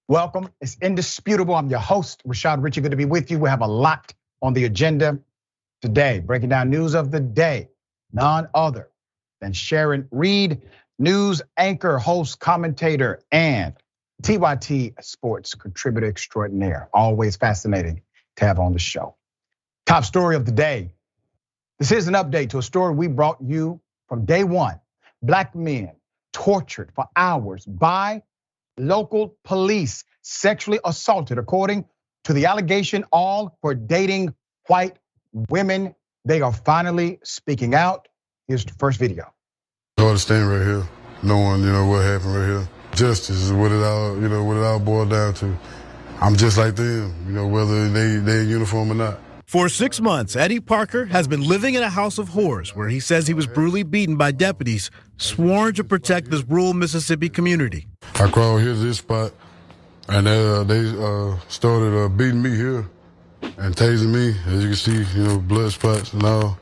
Welcome. It's indisputable. I'm your host, Rashad. Richey, good to be with you. We have a lot on the agenda today. Breaking down news of the day. None other than Sharon Reed, news anchor, host, commentator, and TYT sports contributor extraordinaire. Always fascinating to have on the show. Top story of the day. This is an update to a story we brought you from day one. Black men tortured for hours by local police, sexually assaulted, according to the allegation, all for dating white women. They are finally speaking out. Here's the first video. I understand right here, knowing, what happened right here. Justice is what it all boiled down to. I'm just like them, whether they in uniform or not. For 6 months, Eddie Parker has been living in a house of horrors where he says he was brutally beaten by deputies sworn to protect this rural Mississippi community. I crawled here to this spot, and they started beating me here and tasing me. As you can see, blood spots and all.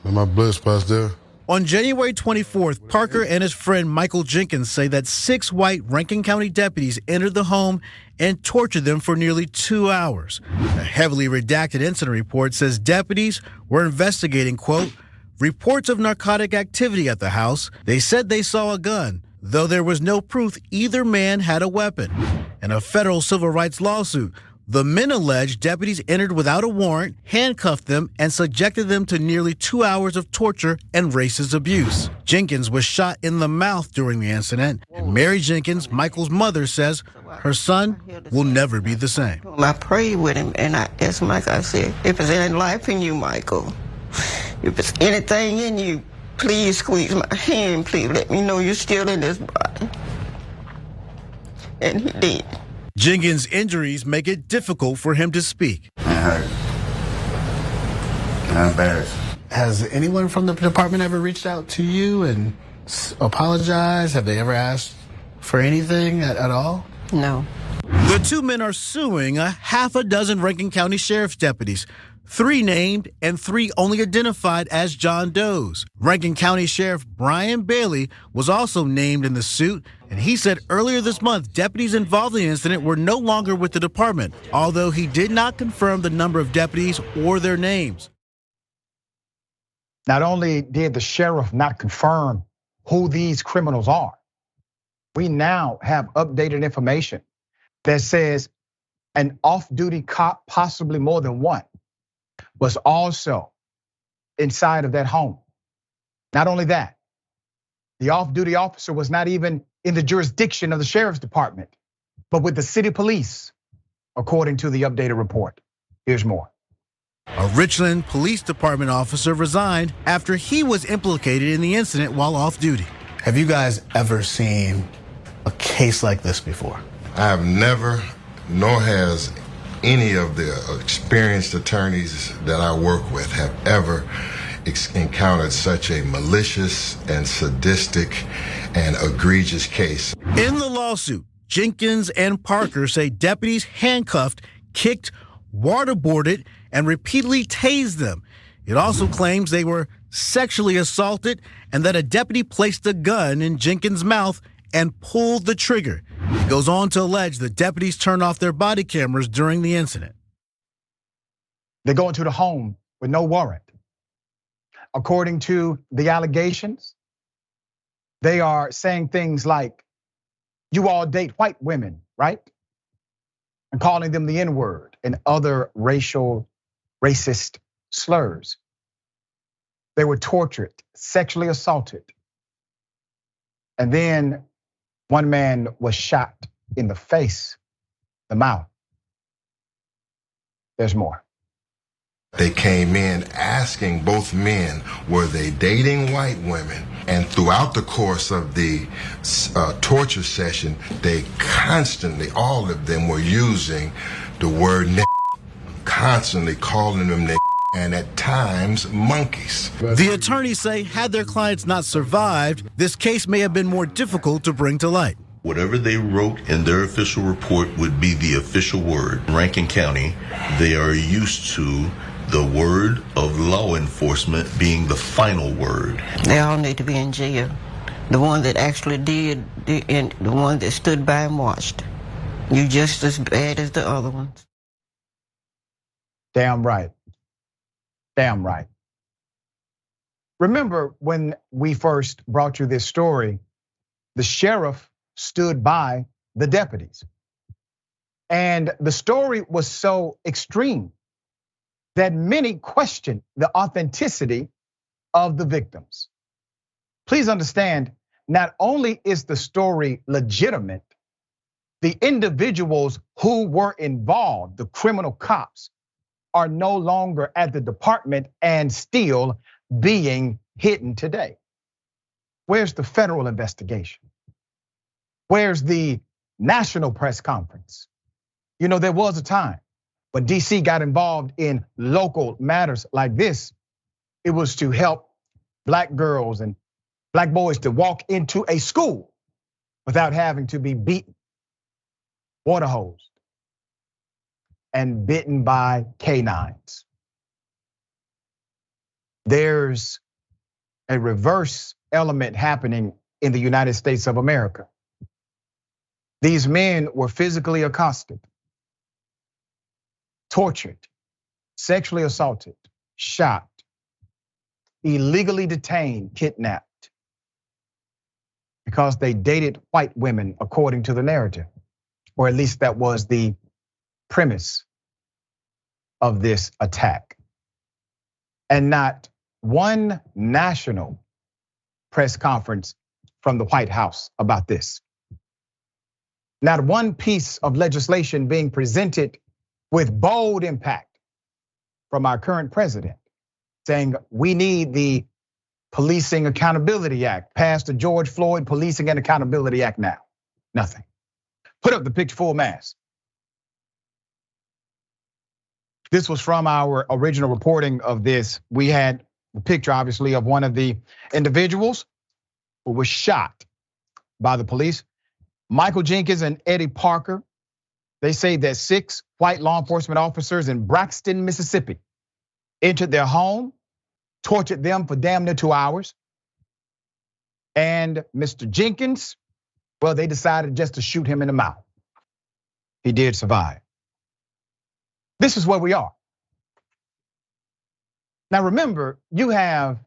And my blood spots there. On January 24th, Parker and his friend Michael Jenkins say that 6 white Rankin County deputies entered the home and tortured them for nearly 2 hours. A heavily redacted incident report says deputies were investigating, quote, reports of narcotic activity at the house. They said they saw a gun, though there was no proof either man had a weapon. In a federal civil rights lawsuit, the men alleged deputies entered without a warrant, handcuffed them, and subjected them to nearly 2 hours of torture and racist abuse. Jenkins was shot in the mouth during the incident, and Mary Jenkins, Michael's mother, says her son will never be the same. I prayed with him, and I asked Michael, I said, if there's any life in you, Michael, if there's anything in you, please squeeze my hand, please let me know you're still in this body. And he did. Jenkins' injuries make it difficult for him to speak. It hurt. I'm embarrassed. Has anyone from the department ever reached out to you and apologized? Have they ever asked for anything at all? No. The 2 men are suing a half a dozen Rankin County Sheriff's deputies, 3 named and 3 only identified as John Does. Rankin County Sheriff Brian Bailey was also named in the suit, and he said earlier this month deputies involved in the incident were no longer with the department, although he did not confirm the number of deputies or their names. Not only did the sheriff not confirm who these criminals are, we now have updated information that says an off-duty cop, possibly more than one, was also inside of that home. Not only that, the off-duty officer was not even in the jurisdiction of the sheriff's department, but with the city police, according to the updated report. Here's more. A Richland Police Department officer resigned after he was implicated in the incident while off duty. Have you guys ever seen a case like this before? I have never, nor has any of the experienced attorneys that I work with have ever encountered such a malicious and sadistic and egregious case. In the lawsuit, Jenkins and Parker say deputies handcuffed, kicked, waterboarded, and repeatedly tased them. It also claims they were sexually assaulted and that a deputy placed a gun in Jenkins' mouth and pulled the trigger. It goes on to allege the deputies turned off their body cameras during the incident. They go into the home with no warrant. According to the allegations, they are saying things like, you all date white women, right? And calling them the N-word and other racist slurs. They were tortured, sexually assaulted. And then one man was shot in the face, the mouth. There's more. They came in asking both men, were they dating white women? And throughout the course of the torture session, they constantly, all of them were using the word nigger, constantly calling them nigger, and at times monkeys. The attorneys say had their clients not survived, this case may have been more difficult to bring to light. Whatever they wrote in their official report would be the official word. Rankin County, they are used to the word of law enforcement being the final word. They all need to be in jail. The one that actually did, and the one that stood by and watched. You just as bad as the other ones. Damn right. Damn right. Remember when we first brought you this story, the sheriff stood by the deputies. And the story was so extreme that many questioned the authenticity of the victims. Please understand, not only is the story legitimate, the individuals who were involved, the criminal cops, are no longer at the department and still being hidden today. Where's the federal investigation? Where's the national press conference? You know, there was a time when DC got involved in local matters like this. It was to help black girls and black boys to walk into a school without having to be beaten, water hosed, and bitten by canines. There's a reverse element happening in the United States of America. These men were physically accosted, tortured, sexually assaulted, shot, illegally detained, kidnapped, because they dated white women according to the narrative, or at least that was the premise of this attack. And not one national press conference from the White House about this. Not one piece of legislation being presented with bold impact from our current president saying we need the Policing Accountability Act, passed the George Floyd Policing and Accountability Act now. Nothing. Put up the picture full mass. This was from our original reporting of this. We had the picture, obviously, of one of the individuals who was shot by the police. Michael Jenkins and Eddie Parker, they say that 6 white law enforcement officers in Braxton, Mississippi, entered their home, tortured them for damn near 2 hours. And Mr. Jenkins, well, they decided just to shoot him in the mouth. He did survive. This is where we are. Now remember, you have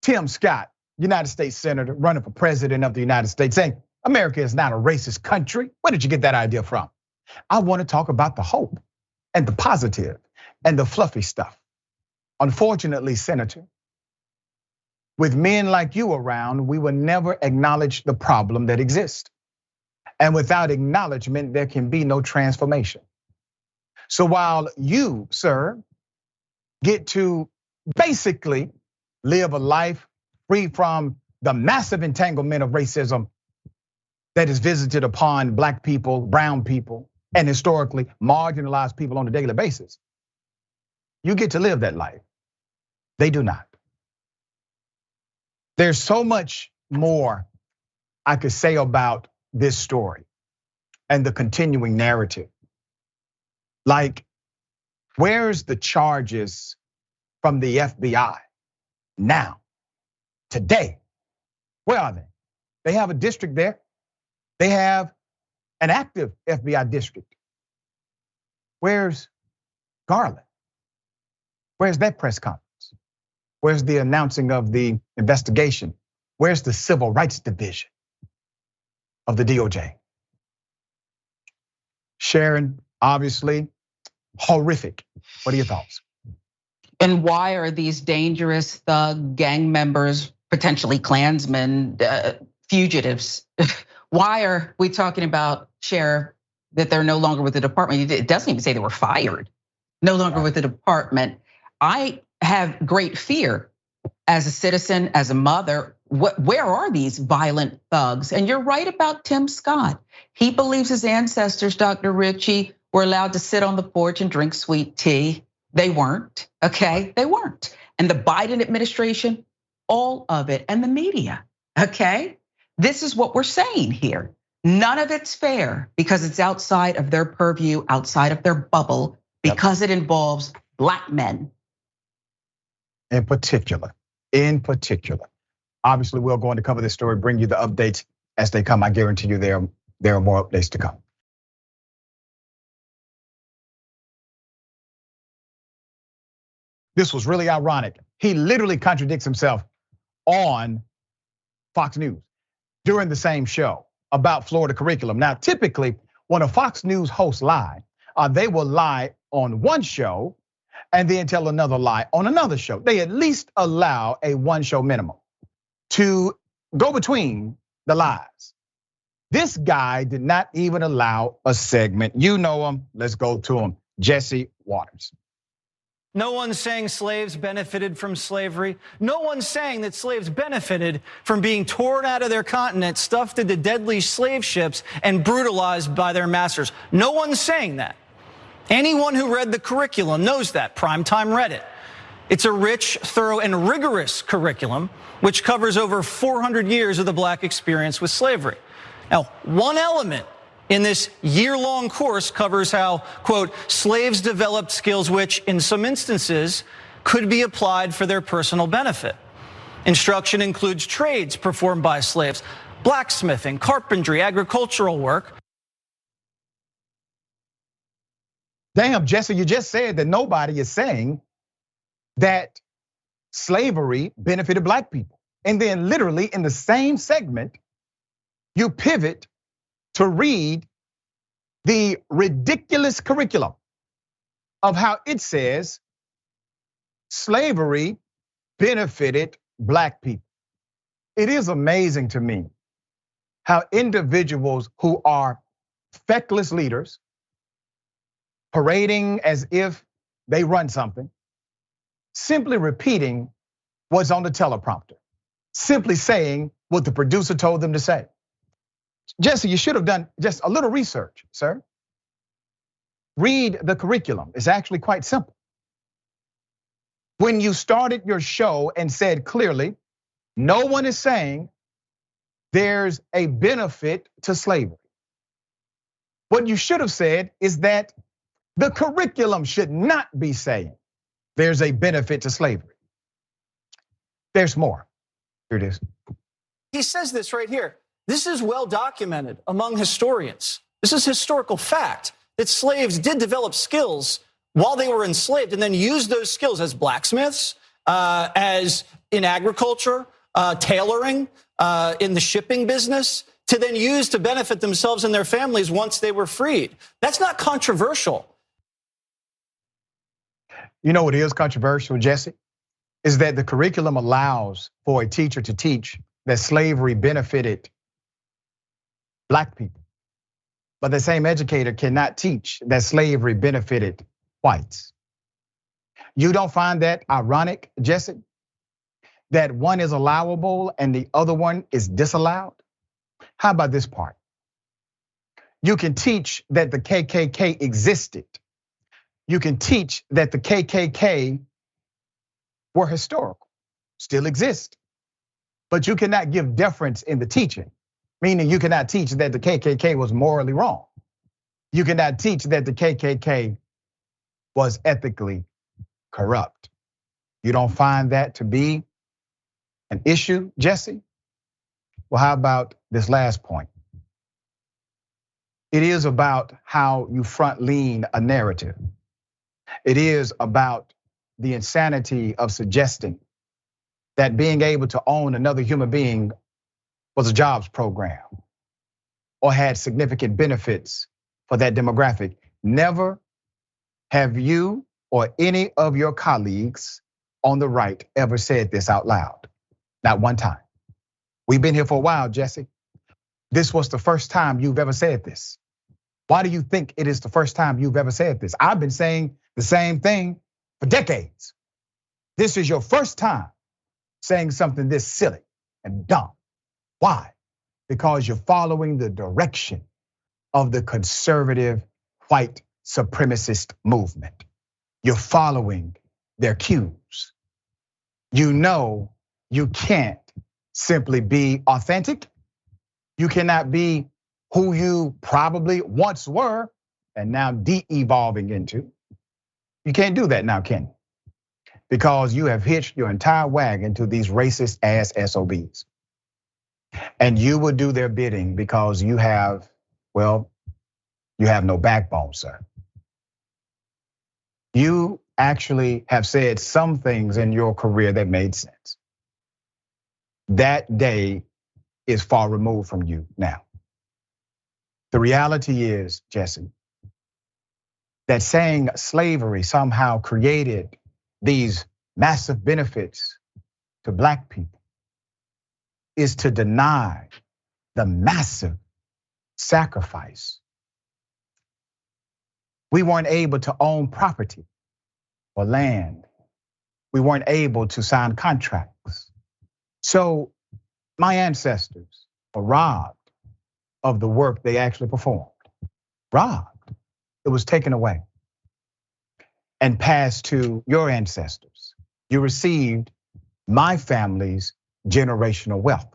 Tim Scott, United States Senator, running for president of the United States, saying America is not a racist country. Where did you get that idea from? I want to talk about the hope and the positive and the fluffy stuff. Unfortunately, Senator, with men like you around, we will never acknowledge the problem that exists. And without acknowledgement, there can be no transformation. So while you, sir, get to basically live a life free from the massive entanglement of racism that is visited upon black people, brown people, and historically marginalized people on a daily basis, you get to live that life. They do not. There's so much more I could say about this story and the continuing narrative. Like, where's the charges from the FBI now, today? Where are they? They have a district there. They have an active FBI district. Where's Garland? Where's that press conference? Where's the announcing of the investigation? Where's the Civil Rights Division of the DOJ? Sharon, obviously, horrific. What are your thoughts? And why are these dangerous thug gang members, potentially Klansmen, fugitives? Why are we talking about, Sheriff, that they're no longer with the department? It doesn't even say they were fired. No longer with the department. I have great fear as a citizen, as a mother. Where are these violent thugs? And you're right about Tim Scott. He believes his ancestors, Dr. Richey, were allowed to sit on the porch and drink sweet tea. They weren't, okay? They weren't. And the Biden administration, all of it, and the media, okay? This is what we're saying here. None of it's fair because it's outside of their purview, outside of their bubble, because it involves black men. In particular. Obviously, we're going to cover this story, bring you the updates as they come. I guarantee you there are more updates to come. This was really ironic. He literally contradicts himself on Fox News during the same show about Florida curriculum. Now, typically, when a Fox News host lie, they will lie on one show and then tell another lie on another show. They at least allow a one show minimum to go between the lies. This guy did not even allow a segment. You know him, let's go to him, Jesse Waters. No one's saying slaves benefited from slavery. No one's saying that slaves benefited from being torn out of their continent, stuffed into deadly slave ships, and brutalized by their masters. No one's saying that. Anyone who read the curriculum knows that. Primetime read it. It's a rich, thorough, and rigorous curriculum which covers over 400 years of the black experience with slavery. Now, one element in this year-long course covers how, quote, slaves developed skills which, in some instances, could be applied for their personal benefit. Instruction includes trades performed by slaves, blacksmithing, carpentry, agricultural work. Damn, Jesse, you just said that nobody is saying that slavery benefited black people. And then literally in the same segment, you pivot to read the ridiculous curriculum of how it says slavery benefited black people. It is amazing to me how individuals who are feckless leaders, parading as if they run something, simply repeating what's on the teleprompter, simply saying what the producer told them to say. Jesse, you should have done just a little research, sir. Read the curriculum. It's actually quite simple. When you started your show and said clearly, no one is saying there's a benefit to slavery. What you should have said is that the curriculum should not be saying there's a benefit to slavery. There's more. Here it is. He says this right here. This is well documented among historians. This is historical fact that slaves did develop skills while they were enslaved and then used those skills as blacksmiths, as in agriculture, tailoring, in the shipping business, to then use to benefit themselves and their families once they were freed. That's not controversial. You know what is controversial, Jesse? Is that the curriculum allows for a teacher to teach that slavery benefited black people. But the same educator cannot teach that slavery benefited whites. You don't find that ironic, Jesse? That one is allowable and the other one is disallowed? How about this part? You can teach that the KKK existed. You can teach that the KKK were historical, still exist. But you cannot give deference in the teaching. Meaning you cannot teach that the KKK was morally wrong. You cannot teach that the KKK was ethically corrupt. You don't find that to be an issue, Jesse? Well, how about this last point? It is about how you front lean a narrative. It is about the insanity of suggesting that being able to own another human being was a jobs program or had significant benefits for that demographic. Never have you or any of your colleagues on the right ever said this out loud. Not one time. We've been here for a while, Jesse. This was the first time you've ever said this. Why do you think it is the first time you've ever said this? I've been saying the same thing for decades. This is your first time saying something this silly and dumb. Why? Because you're following the direction of the conservative white supremacist movement. You're following their cues. You know you can't simply be authentic. You cannot be who you probably once were and now de-evolving into. You can't do that now, can you? Because you have hitched your entire wagon to these racist ass SOBs. And you will do their bidding because you have, well, you have no backbone, sir. You actually have said some things in your career that made sense. That day is far removed from you now. The reality is, Jesse, that saying slavery somehow created these massive benefits to Black people is to deny the massive sacrifice. We weren't able to own property or land. We weren't able to sign contracts. So my ancestors were robbed of the work they actually performed. Robbed. It was taken away and passed to your ancestors. You received my family's generational wealth.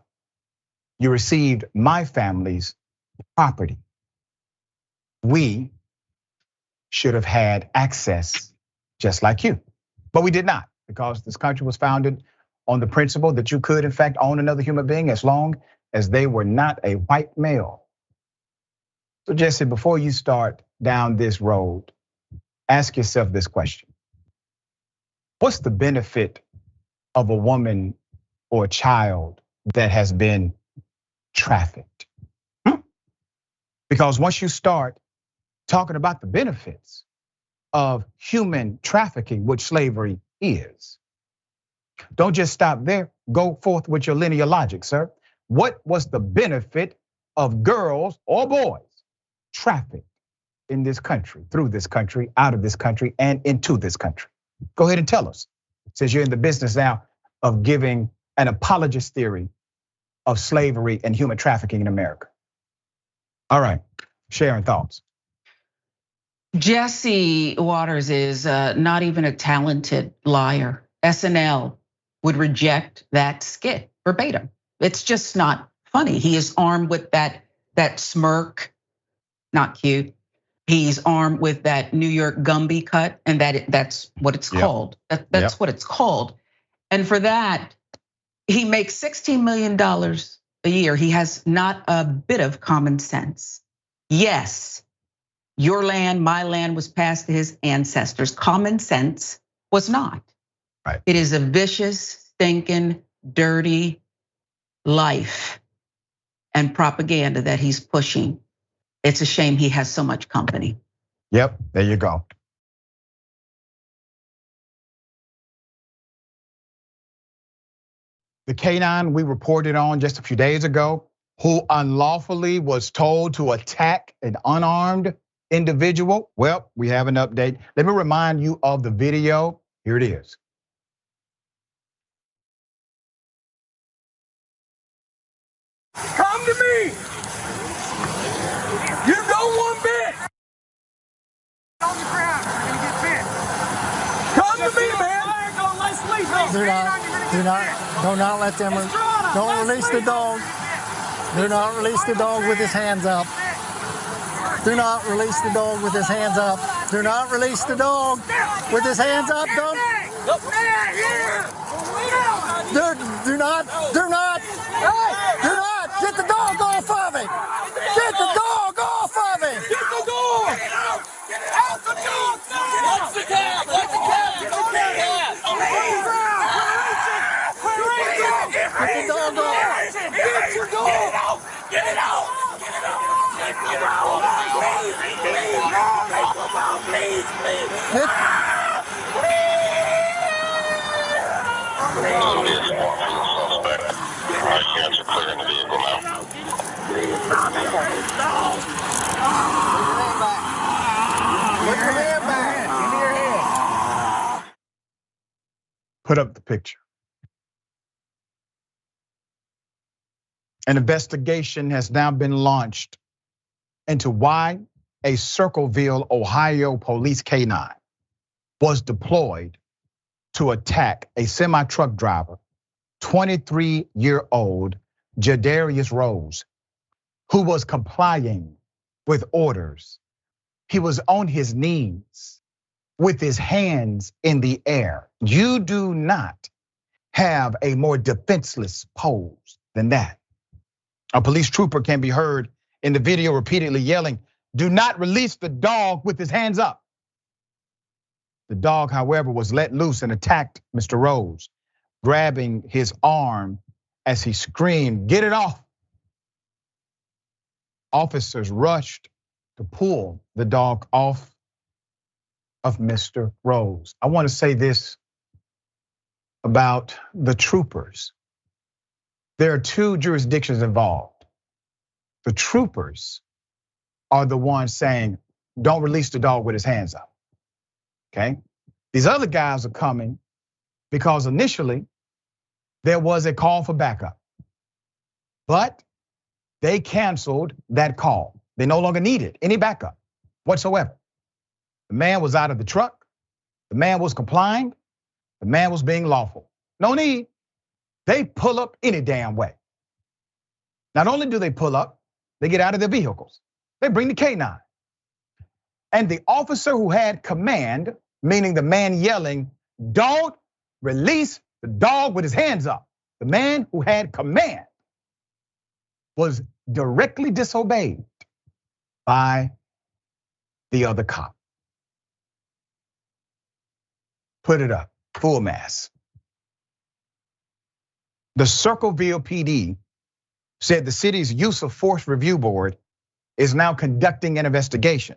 You received my family's property. We should have had access just like you, but we did not, because this country was founded on the principle that you could in fact own another human being as long as they were not a white male. So Jesse, before you start down this road, ask yourself this question. What's the benefit of a woman or a child that has been trafficked? Because once you start talking about the benefits of human trafficking, which slavery is, don't just stop there. Go forth with your linear logic, sir. What was the benefit of girls or boys trafficked in this country, through this country, out of this country, and into this country? Go ahead and tell us, since you're in the business now of giving an apologist theory of slavery and human trafficking in America. All right, Sharon, thoughts. Jesse Waters is not even a talented liar. SNL would reject that skit verbatim. It's just not funny. He is armed with that smirk, not cute. He's armed with that New York Gumby cut, and that's what it's called. That's what it's called. And for that, he makes $16 million a year. He has not a bit of common sense. Yes, your land, my land was passed to his ancestors. Common sense was not. Right. It is a vicious, stinking, dirty life and propaganda that he's pushing. It's a shame he has so much company. Yep, there you go. The canine we reported on just a few days ago, who unlawfully was told to attack an unarmed individual. Well, we have an update. Let me remind you of the video. Here it is. Come to me. You don't want bit. On the ground, you're gonna get bit. Come to me, man. Do not let them, don't release the dog. Do not release the dog with his hands up. Do not release the dog with his hands up. Do not release the dog with his hands up. Don't. Do not. Get the dog off of him. Get the dog off of him. Get the dog. Get out the dog. What's the cat? What's the cat? Get the cat. Get the dog off. Get your dog. Get it out. Get it out. Get it out. Please. Clearing the vehicle now. Put up the picture. An investigation has now been launched into why a Circleville, Ohio police canine was deployed to attack a semi-truck driver, 23-year-old Jadarius Rose, who was complying with orders. He was on his knees with his hands in the air. You do not have a more defenseless pose than that. A police trooper can be heard in the video repeatedly yelling, "Do not release the dog with his hands up." The dog, however, was let loose and attacked Mr. Rose, grabbing his arm as he screamed, "Get it off!" Officers rushed to pull the dog off of Mr. Rose. I want to say this about the troopers. There are two jurisdictions involved. The troopers are the ones saying, "Don't release the dog with his hands up." Okay? These other guys are coming because initially there was a call for backup, but they canceled that call. They no longer needed any backup whatsoever. The man was out of the truck. The man was complying. The man was being lawful. No need. They pull up any damn way. Not only do they pull up, they get out of their vehicles. They bring the K9. And the officer who had command, meaning the man yelling, "Don't release the dog with his hands up." The man who had command was directly disobeyed by the other cop. Put it up, full mass. The Circleville PD said the city's use of force review board is now conducting an investigation.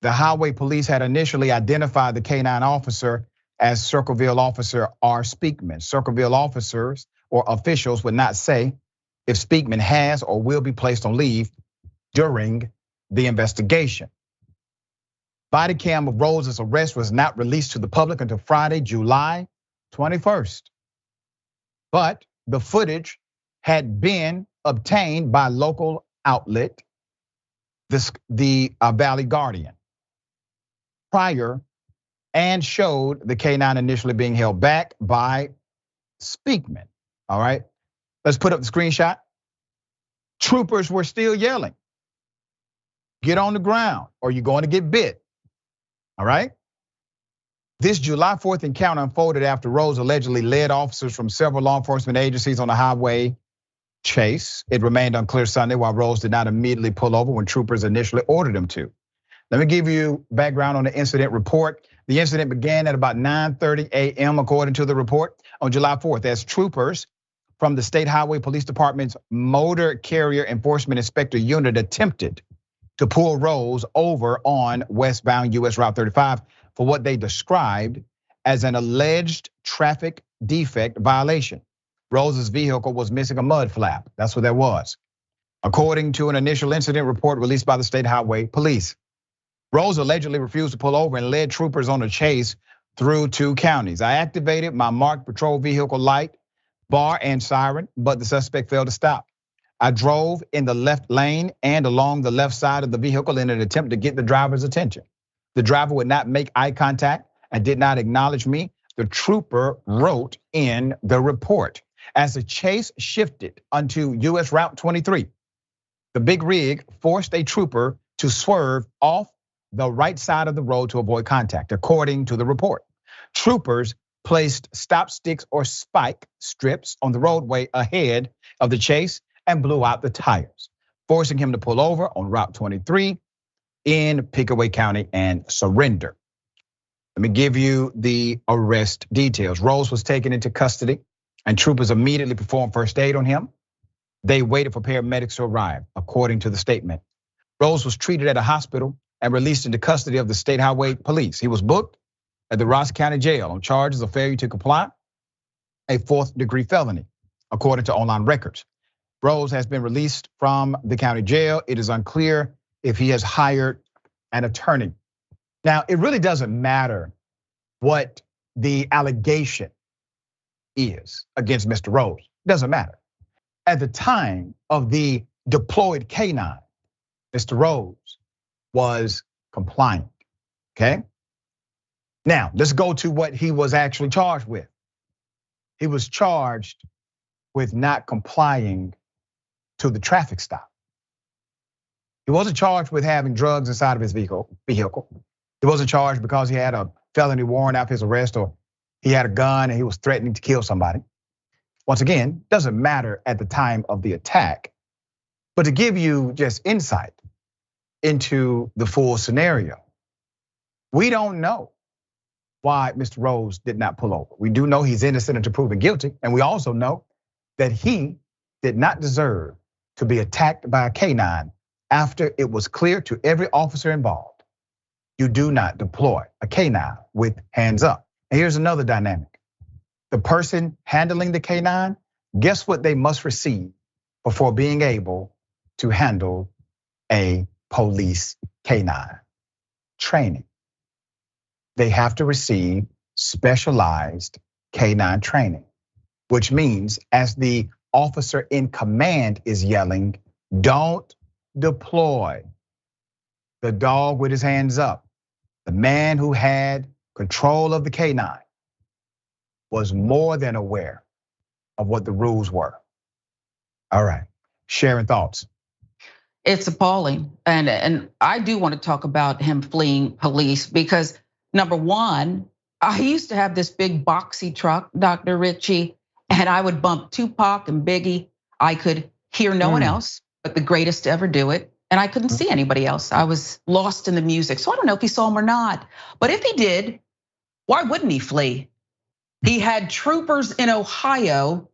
The highway police had initially identified the K9 officer as Circleville officer R. Speakman. Circleville officers or officials would not say if Speakman has or will be placed on leave during the investigation. Body cam of Rose's arrest was not released to the public until Friday, July 21st. But the footage had been obtained by local outlet, the Valley Guardian, prior, and showed the K9 initially being held back by Speakman. All right, let's put up the screenshot. Troopers were still yelling, "Get on the ground or you're going to get bit." All right. This July 4th encounter unfolded after Rose allegedly led officers from several law enforcement agencies on a highway chase. It remained unclear Sunday why Rose did not immediately pull over when troopers initially ordered him to. Let me give you background on the incident report. The incident began at about 9:30 a.m. according to the report on July 4th as troopers from the State Highway Police Department's Motor Carrier Enforcement Inspector Unit attempted to pull Rose over on westbound US Route 35 for what they described as an alleged traffic defect violation. Rose's vehicle was missing a mud flap. That's what that was, according to an initial incident report released by the State Highway Police. Rose allegedly refused to pull over and led troopers on a chase through 2 counties. "I activated my marked patrol vehicle light, bar, and siren, but the suspect failed to stop. I drove in the left lane and along the left side of the vehicle in an attempt to get the driver's attention. The driver would not make eye contact and did not acknowledge me," the trooper wrote in the report. As the chase shifted onto US Route 23, the big rig forced a trooper to swerve off the right side of the road to avoid contact, according to the report. Troopers placed stop sticks or spike strips on the roadway ahead of the chase and blew out the tires, forcing him to pull over on Route 23 in Pickaway County and surrender. Let me give you the arrest details. Rose was taken into custody and troopers immediately performed first aid on him. They waited for paramedics to arrive, according to the statement. Rose was treated at a hospital and released into custody of the State Highway Police. He was booked at the Ross County Jail on charges of failure to comply, a 4th-degree felony, according to online records. Rose has been released from the county jail. It is unclear if he has hired an attorney. Now, it really doesn't matter what the allegation is against Mr. Rose. It doesn't matter. At the time of the deployed K9, Mr. Rose was compliant, okay? Now, let's go to what he was actually charged with. He was charged with not complying to the traffic stop. He wasn't charged with having drugs inside of his vehicle. He wasn't charged because he had a felony warrant out his arrest or he had a gun and he was threatening to kill somebody. Once again, doesn't matter at the time of the attack, but to give you just insight into the full scenario, we don't know why Mr. Rose did not pull over. We do know he's innocent until proven guilty, and we also know that he did not deserve to be attacked by a canine after it was clear to every officer involved. You do not deploy a canine with hands up. And here's another dynamic. The person handling the canine, guess what they must receive before being able to handle a police canine? Training. They have to receive specialized canine training, which means as the officer in command is yelling, don't deploy the dog with his hands up. The man who had control of the canine was more than aware of what the rules were. All right, Sharon, thoughts? It's appalling. And I do want to talk about him fleeing police because number one, I used to have this big boxy truck, Dr. Richey, and I would bump Tupac and Biggie. I could hear no one else but the greatest to ever do it. And I couldn't see anybody else. I was lost in the music. So I don't know if he saw him or not. But if he did, why wouldn't he flee? He had troopers in Ohio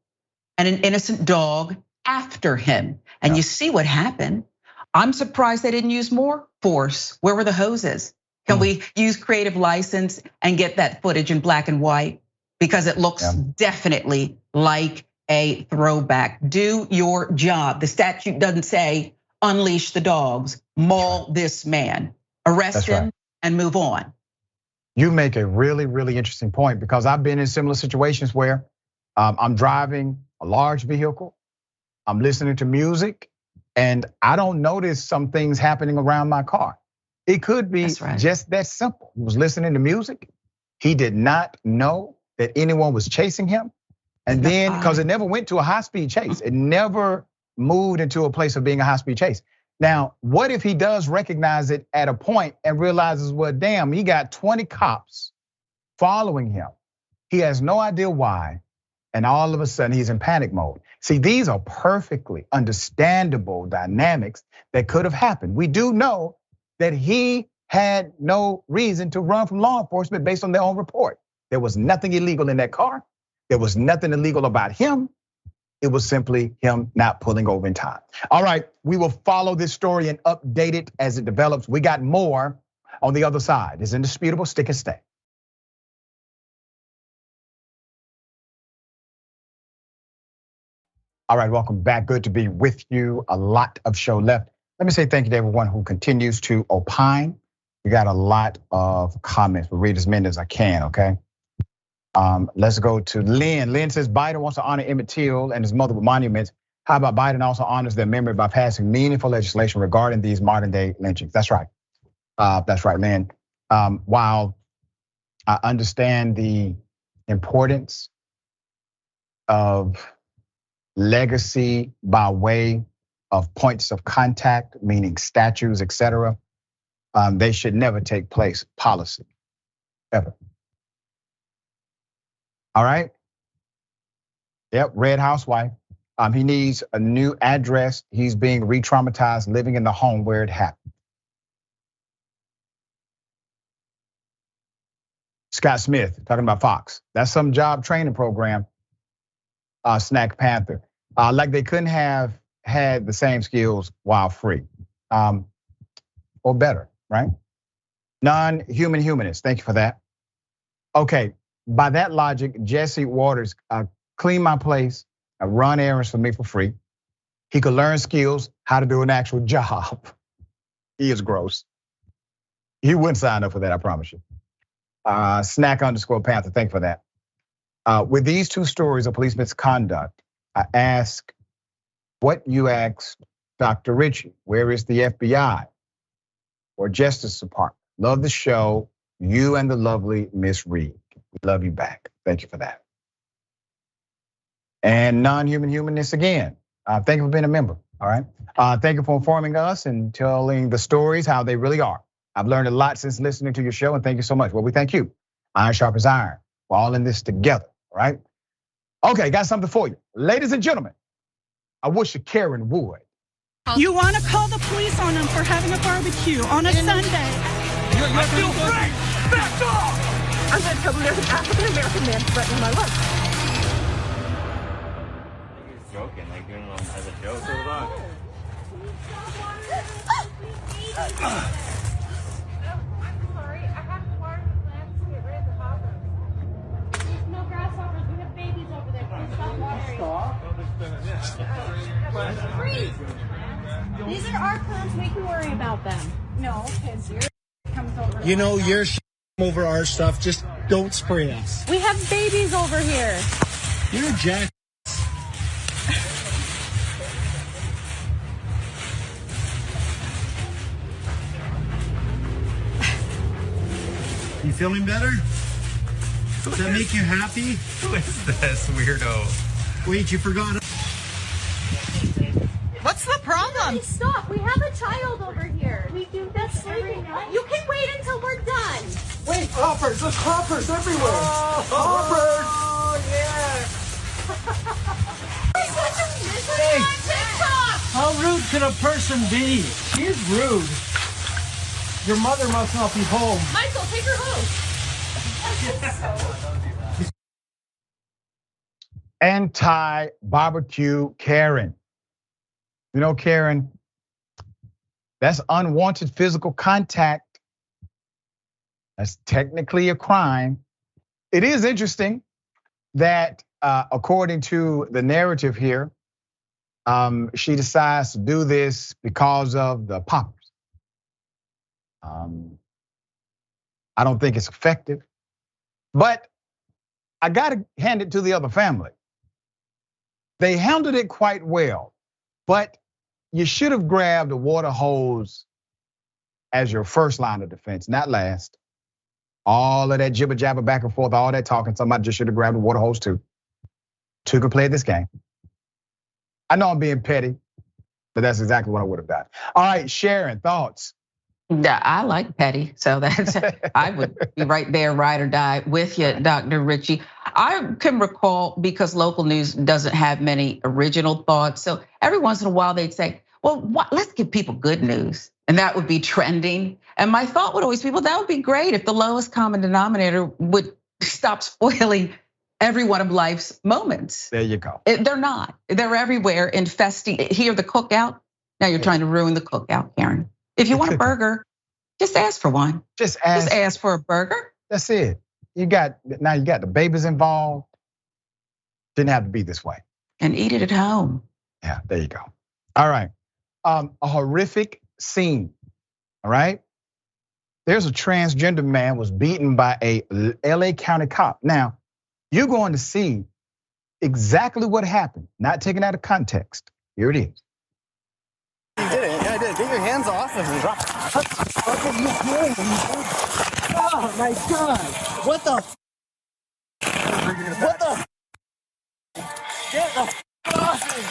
and an innocent dog after him. And you see what happened. I'm surprised they didn't use more force. Where were the hoses? Can we use creative license and get that footage in black and white? Because it looks definitely like a throwback. Do your job. The statute doesn't say unleash the dogs, maul this man, arrest him and move on. You make a really, really interesting point because I've been in similar situations where I'm driving a large vehicle, I'm listening to music, and I don't notice some things happening around my car. It could be just that simple. He was listening to music. He did not know that anyone was chasing him. And then, because it never went to a high-speed chase. It never moved into a place of being a high-speed chase. Now, what if he does recognize it at a point and realizes, well, damn, he got 20 cops following him. He has no idea why. And all of a sudden he's in panic mode. See, these are perfectly understandable dynamics that could have happened. We do know that he had no reason to run from law enforcement based on their own report. There was nothing illegal in that car. There was nothing illegal about him. It was simply him not pulling over in time. All right, we will follow this story and update it as it develops. We got more on the other side. It's indisputable, stick and stay. All right, welcome back. Good to be with you. A lot of show left. Let me say thank you to everyone who continues to opine. We got a lot of comments. We'll read as many as I can, okay? Let's go to Lynn. Lynn says Biden wants to honor Emmett Till and his mother with monuments. How about Biden also honors their memory by passing meaningful legislation regarding these modern day lynchings? That's right. That's right, Lynn. While I understand the importance of legacy by way of points of contact, meaning statues, etc., they should never take place policy, ever. All right. Yep, Red Housewife. He needs a new address. He's being re-traumatized, living in the home where it happened. Scott Smith talking about Fox. That's some job training program. Snack Panther. Like they couldn't have had the same skills while free, or better, right? Non-human humanist. Thank you for that. Okay. By that logic, Jesse Waters clean my place, run errands for me for free. He could learn skills, how to do an actual job. He is gross. He wouldn't sign up for that, I promise you. Snack_Panther, thank you for that. With these two stories of police misconduct, I ask what you asked Dr. Richey. Where is the FBI or Justice Department? Love the show. You and the lovely Miss Reed. We love you back. Thank you for that. And non-human humanist again. Thank you for being a member, all right? Thank you for informing us and telling the stories how they really are. I've learned a lot since listening to your show, and thank you so much. Well, we thank you. Iron sharp as iron. We're all in this together, all right? Okay, got something for you. Ladies and gentlemen, I wish Karen would. You want to call the police on them for having a barbecue on a Sunday. You're still free! Back off! I'm going to tell them there's an African-American man threatening my life. You're joking, like doing it as a joke. Hold on. I'm sorry, I have to water the plants to get rid of the hoppers. There's no grasshoppers, we have babies over there. Please stop watering. Freeze! These are our plants, we can worry about them. No, because your comes over. You know, your over our stuff, just don't spray us. We have babies over here. You're a jack. You feeling better? Does that make you happy? Who is this weirdo? Wait, you forgot. What's the problem? Please stop, we have a child over here. We do that every night. You can wait until we're done. Wait, hoppers! There's hoppers everywhere! Hoppers! Oh, yeah. Hey, how rude could a person be? She's rude. Your mother must not be home. Michael, take her home. Anti-barbecue Karen. You know, Karen, that's unwanted physical contact. That's technically a crime. It is interesting that according to the narrative here, she decides to do this because of the poppers. I don't think it's effective, but I gotta hand it to the other family. They handled it quite well, but you should have grabbed a water hose as your first line of defense, not last. All of that jibber jabber back and forth, all that talking, somebody just should have grabbed a water hose too. Two could play this game. I know I'm being petty, but that's exactly what I would have done. All right, Sharon, thoughts? Yeah, I like petty, so that's I would be right there, ride or die with you, Dr. Richey. I can recall, because local news doesn't have many original thoughts, so every once in a while they'd say, well, let's give people good news, and that would be trending. And my thought would always be, well, that would be great if the lowest common denominator would stop spoiling every one of life's moments. There you go. They're not. They're everywhere, infesting. Hear the cookout? Now you're trying to ruin the cookout, Karen. If you want a burger, just ask for one. Just ask for a burger. That's it. Now you got the babies involved. Didn't have to be this way. And eat it at home. Yeah, there you go. All right. A horrific scene. All right. There's a transgender man was beaten by a LA County cop. Now, you're going to see exactly what happened, not taken out of context. Here it is. You did it. Yeah, I did. Get your hands off of me. What are you doing? Oh my God! What the? What the? Get the off me!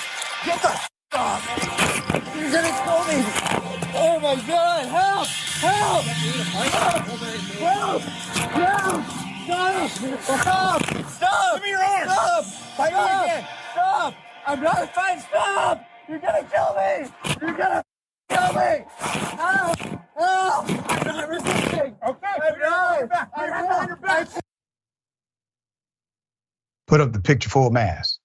Get the off me! You're gonna kill me! Oh my God! Help! Help! Help! Help! Stop! Stop! Give me your arm! Stop! Fight me again! Stop! I'm not fine! Stop! You're gonna kill me! You're gonna kill me! Help! Help! I'm not resisting! Okay, I'm not! Put up the picture full mass.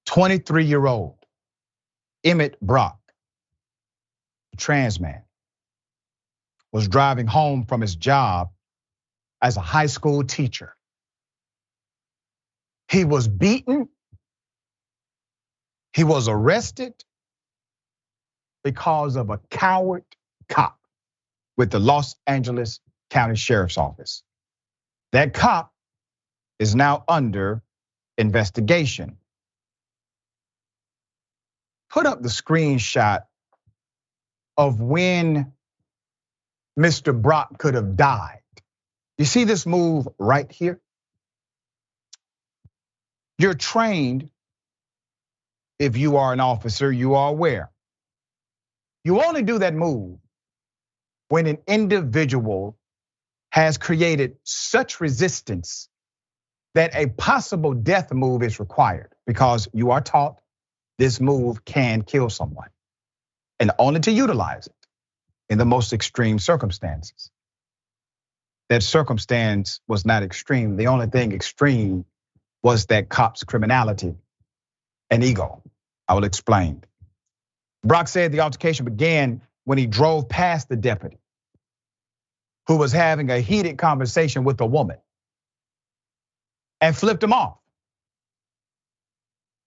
23-year-old Emmett Brock, a trans man, was driving home from his job as a high school teacher. He was beaten. He was arrested because of a coward cop with the Los Angeles County Sheriff's Office. That cop is now under investigation. Put up the screenshot of when Mr. Brock could have died. You see this move right here? You're trained, if you are an officer, you are aware. You only do that move when an individual has created such resistance that a possible death move is required, because you are taught this move can kill someone, and only to utilize it in the most extreme circumstances. That circumstance was not extreme. The only thing extreme was that cop's criminality and ego. I will explain. Brock said the altercation began when he drove past the deputy who was having a heated conversation with a woman and flipped him off.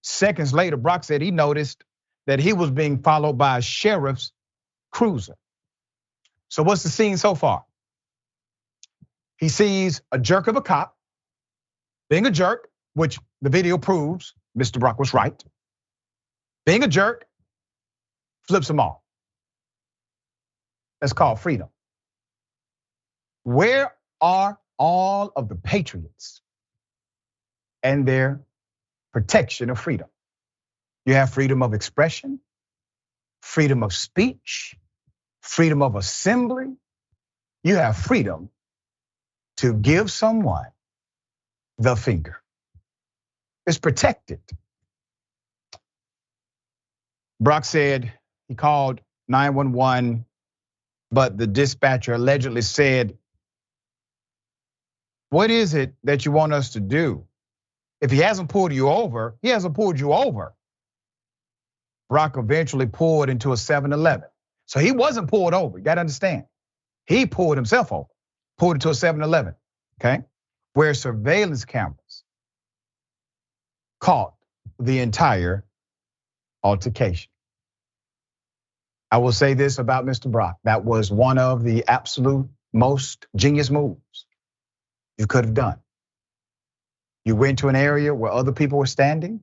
Seconds later, Brock said he noticed that he was being followed by a sheriff's cruiser. So what's the scene so far? He sees a jerk of a cop being a jerk, which the video proves Mr. Brock was right. Being a jerk, flips him off. That's called freedom. Where are all of the patriots and their protection of freedom? You have freedom of expression, freedom of speech, freedom of assembly. You have freedom to give someone the finger. It's protected. Brock said he called 911, but the dispatcher allegedly said, "What is it that you want us to do? If he hasn't pulled you over, he hasn't pulled you over." Brock eventually pulled into a 7-Eleven. So he wasn't pulled over, you gotta understand. He pulled himself over, pulled into a 7-Eleven, okay? Where surveillance cameras caught the entire altercation. I will say this about Mr. Brock. That was one of the absolute most genius moves you could have done. You went to an area where other people were standing,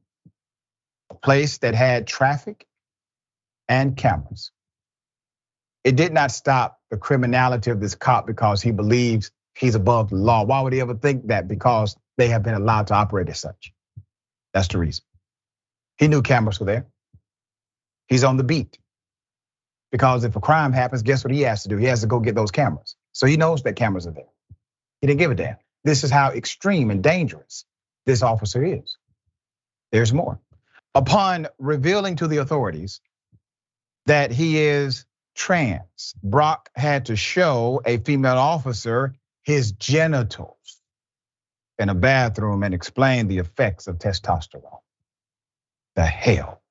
a place that had traffic and cameras. It did not stop the criminality of this cop because he believes he's above the law. Why would he ever think that? Because they have been allowed to operate as such. That's the reason. He knew cameras were there. He's on the beat. Because if a crime happens, guess what he has to do? He has to go get those cameras. So he knows that cameras are there. He didn't give a damn. This is how extreme and dangerous this officer is. There's more. Upon revealing to the authorities that he is trans, Brock had to show a female officer his genitals in a bathroom and explain the effects of testosterone. The hell.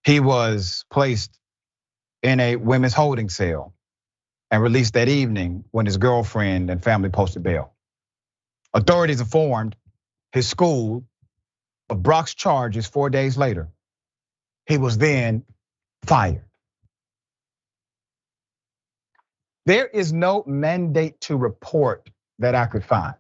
He was placed in a women's holding cell and released that evening when his girlfriend and family posted bail. Authorities informed his school of Brock's charges 4 days later. He was then fired. There is no mandate to report that I could find.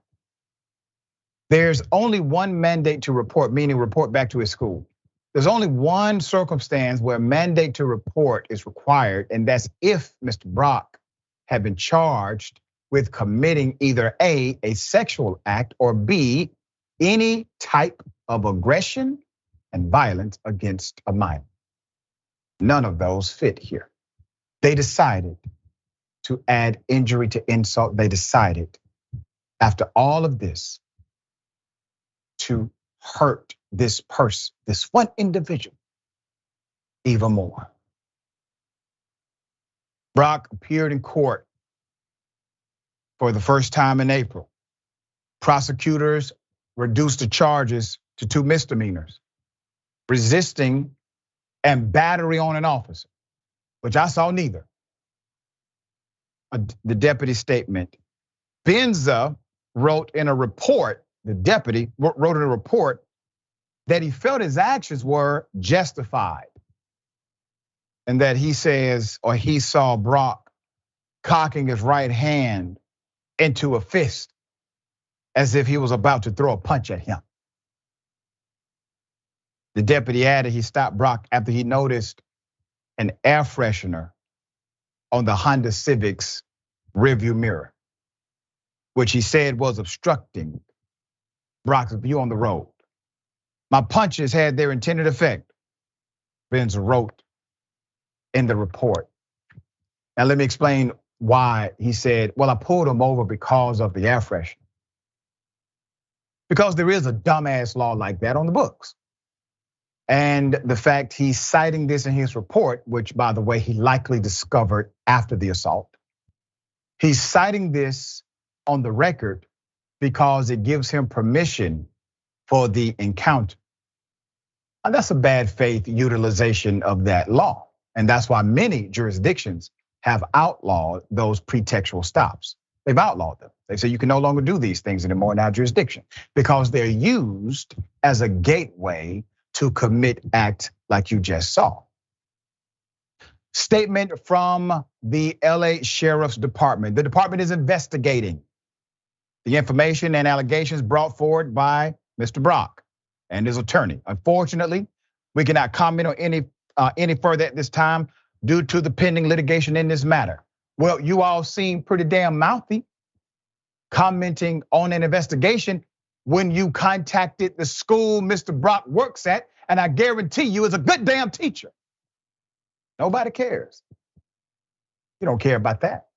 There's only one mandate to report, meaning report back to his school. There's only one circumstance where mandate to report is required, and that's if Mr. Brock had been charged with committing either A, sexual act, or B, any type of aggression and violence against a minor. None of those fit here. They decided to add injury to insult. They decided, after all of this, to hurt this person, this one individual, even more. Brock appeared in court for the first time in April. Prosecutors reduced the charges to 2 misdemeanors: resisting and battery on an officer, which I saw neither. The deputy's statement. Benza wrote in a report, the deputy wrote in a report that he felt his actions were justified. And that he says, or he saw Brock cocking his right hand into a fist as if he was about to throw a punch at him. The deputy added he stopped Brock after he noticed an air freshener on the Honda Civic's rearview mirror, which he said was obstructing Brock's view on the road. My punches had their intended effect, Benz wrote in the report. Now let me explain why he said, well, I pulled him over because of the air freshener. Because there is a dumbass law like that on the books. And the fact he's citing this in his report, which by the way, he likely discovered after the assault. He's citing this on the record because it gives him permission for the encounter. And that's a bad faith utilization of that law. And that's why many jurisdictions have outlawed those pretextual stops. They've outlawed them. They say you can no longer do these things anymore in our jurisdiction because they're used as a gateway to commit acts like you just saw. Statement from the LA Sheriff's Department. The department is investigating the information and allegations brought forward by Mr. Brock and his attorney. Unfortunately, we cannot comment on any further at this time due to the pending litigation in this matter. Well, you all seem pretty damn mouthy commenting on an investigation when you contacted the school Mr. Brock works at, and I guarantee you is a good damn teacher. Nobody cares. You don't care about that.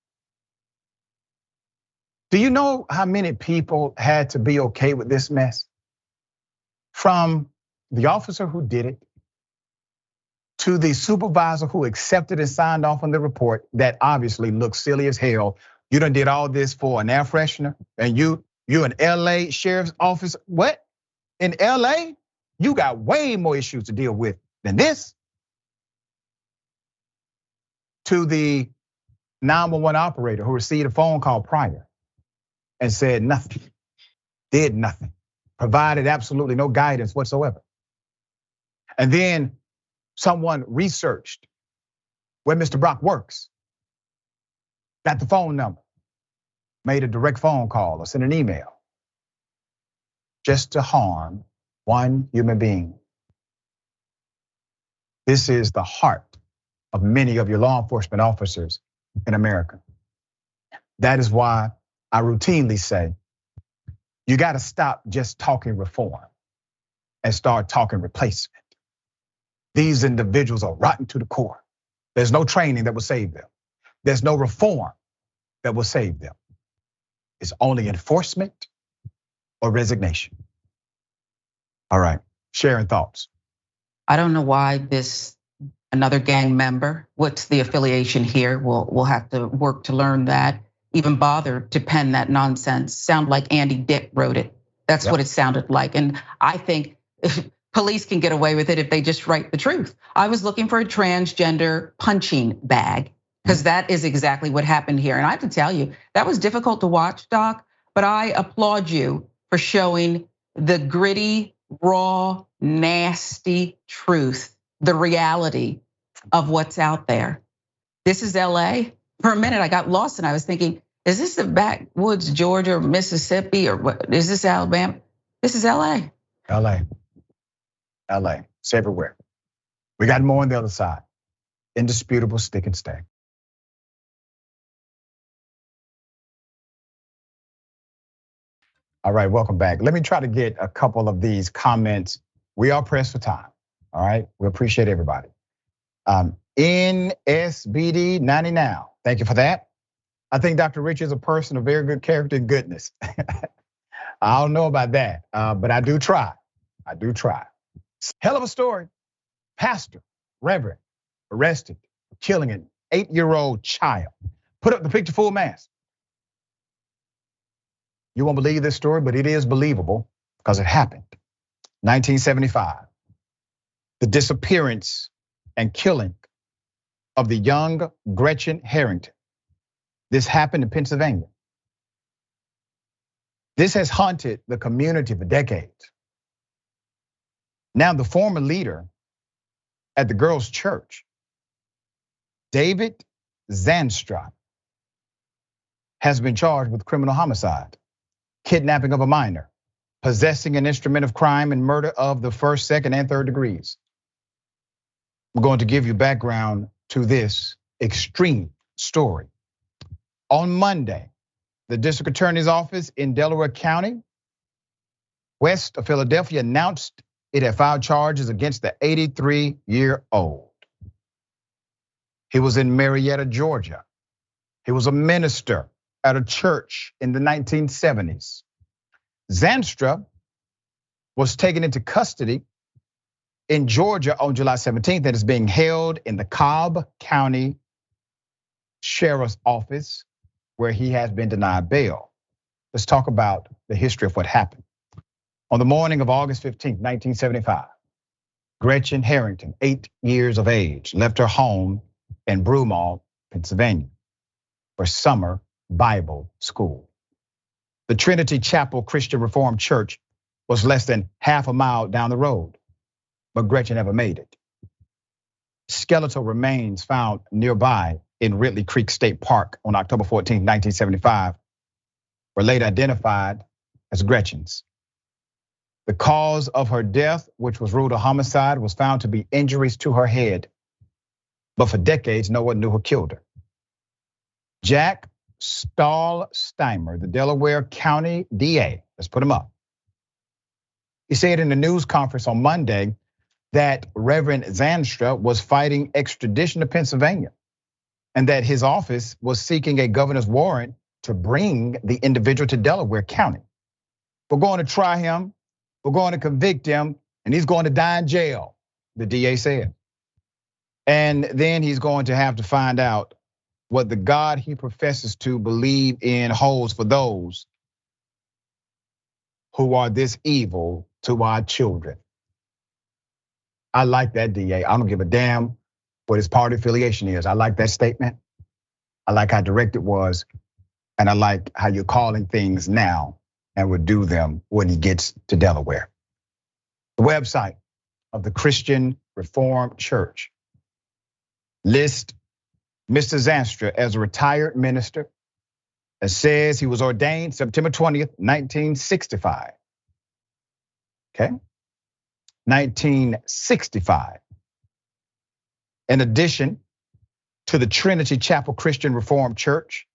Do you know how many people had to be okay with this mess? From the officer who did it to the supervisor who accepted and signed off on the report that obviously looks silly as hell. You done did all this for an air freshener, and you an LA Sheriff's Office. What? In LA, you got way more issues to deal with than this. To the 911 operator who received a phone call prior and said nothing, did nothing, provided absolutely no guidance whatsoever. And then someone researched where Mr. Brock works, got the phone number, made a direct phone call or sent an email just to harm one human being. This is the heart of many of your law enforcement officers in America. That is why I routinely say, you gotta stop just talking reform and start talking replacement. These individuals are rotten to the core. There's no training that will save them. There's no reform that will save them. It's only enforcement or resignation. All right, Sharon, thoughts? I don't know why another gang member, what's the affiliation here? We'll have to work to learn that. Even bother to pen that nonsense. Sound like Andy Dick wrote it. That's what it sounded like. And I think police can get away with it if they just write the truth. I was looking for a transgender punching bag because that is exactly what happened here. And I have to tell you, that was difficult to watch, Doc, but I applaud you for showing the gritty, raw, nasty truth, the reality of what's out there. This is LA. For a minute, I got lost and I was thinking, is this the backwoods, Georgia, or Mississippi, or what? Is this Alabama? This is LA. LA. It's everywhere. We got more on the other side. Indisputable stick and stay. All right, welcome back. Let me try to get a couple of these comments. We are pressed for time, all right? We appreciate everybody. NSBD 90 now. Thank you for that. I think Dr. Richey is a person of very good character and goodness. I don't know about that, but I do try. Hell of a story. Pastor, Reverend, arrested for killing an 8-year-old child. Put up the picture full mask. You won't believe this story, but it is believable because it happened. 1975, the disappearance and killing of the young Gretchen Harrington. This happened in Pennsylvania. This has haunted the community for decades. Now the former leader at the girls' church, David Zanstra, has been charged with criminal homicide, kidnapping of a minor, possessing an instrument of crime, and murder of the first, second, and third degrees. We're going to give you background to this extreme story. On Monday, the district attorney's office in Delaware County, west of Philadelphia, announced it had filed charges against the 83-year-old. He was in Marietta, Georgia. He was a minister at a church in the 1970s. Zanstra was taken into custody in Georgia on July 17th and is being held in the Cobb County Sheriff's Office, where he has been denied bail. Let's talk about the history of what happened. On the morning of August 15th, 1975, Gretchen Harrington, 8 years of age, left her home in Broomall, Pennsylvania, for summer Bible school. The Trinity Chapel Christian Reformed Church was less than half a mile down the road, but Gretchen never made it. Skeletal remains found nearby in Ridley Creek State Park on October 14, 1975, were later identified as Gretchen's. The cause of her death, which was ruled a homicide, was found to be injuries to her head. But for decades, no one knew who killed her. Jack Stahlsteimer, the Delaware County DA, let's put him up. He said in a news conference on Monday that Reverend Zanstra was fighting extradition to Pennsylvania and that his office was seeking a governor's warrant to bring the individual to Delaware County. We're going to try him, we're going to convict him, and he's going to die in jail, the DA said. And then he's going to have to find out what the God he professes to believe in holds for those who are this evil to our children. I like that, DA. I don't give a damn what his party affiliation is. I like that statement. I like how direct it was. And I like how you're calling things now and would do them when he gets to Delaware. The website of the Christian Reformed Church lists Mr. Zanstra as a retired minister that says he was ordained September 20th, 1965. Okay, 1965. In addition to the Trinity Chapel Christian Reformed Church,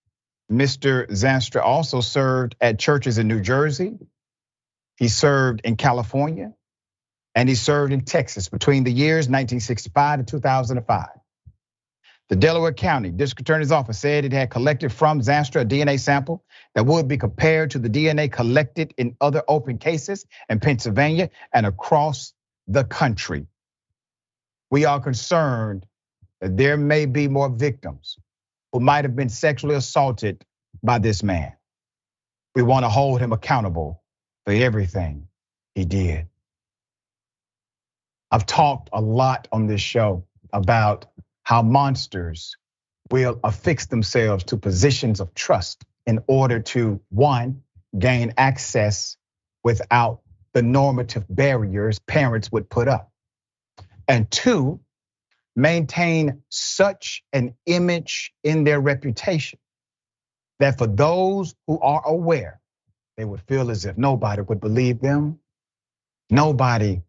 Mr. Zanstra also served at churches in New Jersey. He served in California, and he served in Texas between the years 1965 and 2005. The Delaware County District Attorney's Office said it had collected from Zanstra a DNA sample that would be compared to the DNA collected in other open cases in Pennsylvania and across the country. We are concerned that there may be more victims who might have been sexually assaulted by this man. We want to hold him accountable for everything he did. I've talked a lot on this show about how monsters will affix themselves to positions of trust in order to, one, gain access without the normative barriers parents would put up, and two, maintain such an image in their reputation that for those who are aware, they would feel as if nobody would believe them. Nobody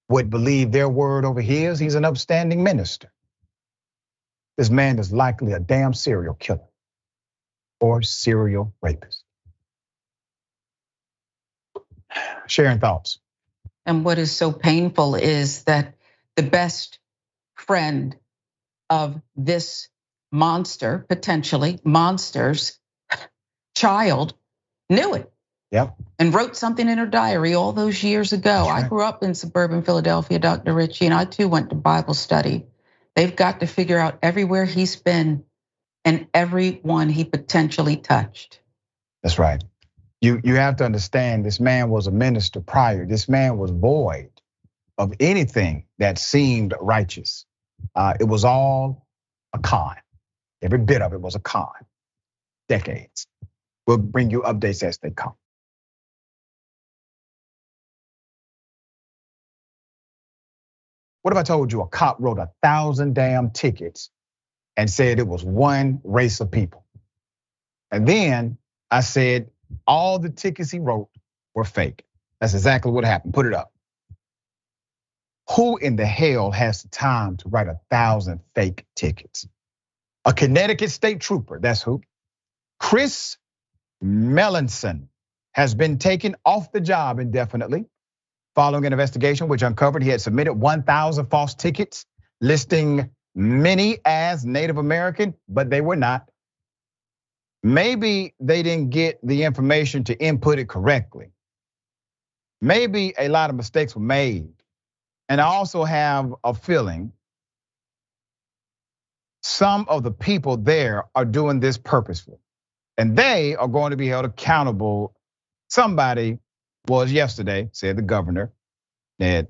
would believe their word over his. He's an upstanding minister. This man is likely a damn serial killer or serial rapist. Sharon, thoughts? And what is so painful is that the best friend of this monster, potentially monster's child, knew it. Yep. And wrote something in her diary all those years ago. Right. I grew up in suburban Philadelphia, Dr. Richey, and I too went to Bible study. They've got to figure out everywhere he's been and everyone he potentially touched. That's right. You have to understand, this man was a minister prior. This man was void of anything that seemed righteous. It was all a con. Every bit of it was a con. Decades. We'll bring you updates as they come. What if I told you a cop wrote 1,000 damn tickets and said it was one race of people? And then I said all the tickets he wrote were fake. That's exactly what happened. Put it up. Who in the hell has the time to write 1,000 fake tickets? A Connecticut state trooper, that's who. Chris Melanson has been taken off the job indefinitely following an investigation which uncovered he had submitted 1,000 false tickets listing many as Native American, but they were not. Maybe they didn't get the information to input it correctly. Maybe a lot of mistakes were made. And I also have a feeling some of the people there are doing this purposefully. And they are going to be held accountable. Somebody was yesterday, said the governor, Ned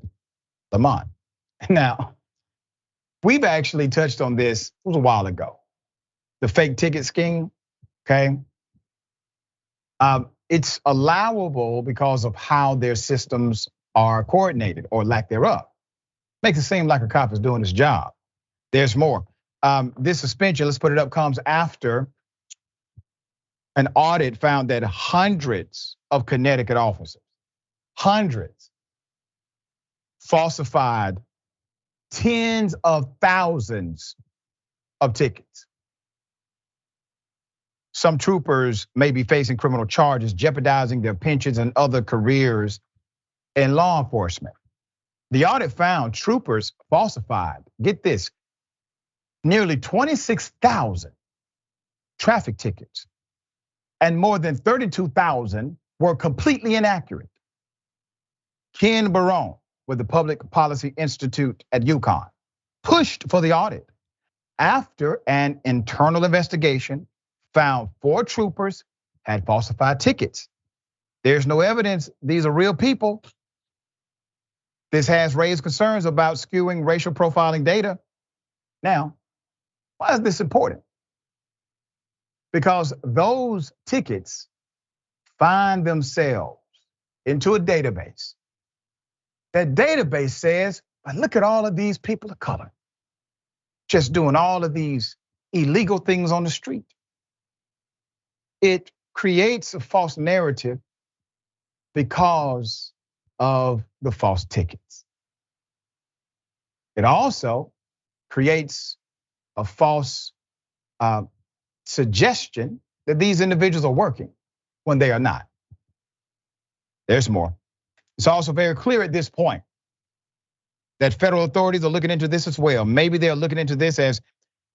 Lamont. Now, we've actually touched on this, it was a while ago. The fake ticket scheme, okay? It's allowable because of how their systems are coordinated or lack thereof. Makes it seem like a cop is doing his job. There's more. This suspension, let's put it up, comes after an audit found that hundreds of Connecticut officers, hundreds, falsified tens of thousands of tickets. Some troopers may be facing criminal charges, jeopardizing their pensions and other careers in law enforcement. The audit found troopers falsified, get this, nearly 26,000 traffic tickets, and more than 32,000 were completely inaccurate. Ken Barone with the Public Policy Institute at UConn pushed for the audit after an internal investigation found 4 troopers had falsified tickets. There's no evidence these are real people. This has raised concerns about skewing racial profiling data. Now, why is this important? Because those tickets find themselves into a database. That database says, but look at all of these people of color just doing all of these illegal things on the street. It creates a false narrative because of the false tickets. It also creates a false suggestion that these individuals are working when they are not. There's more. It's also very clear at this point that federal authorities are looking into this as well. Maybe they're looking into this as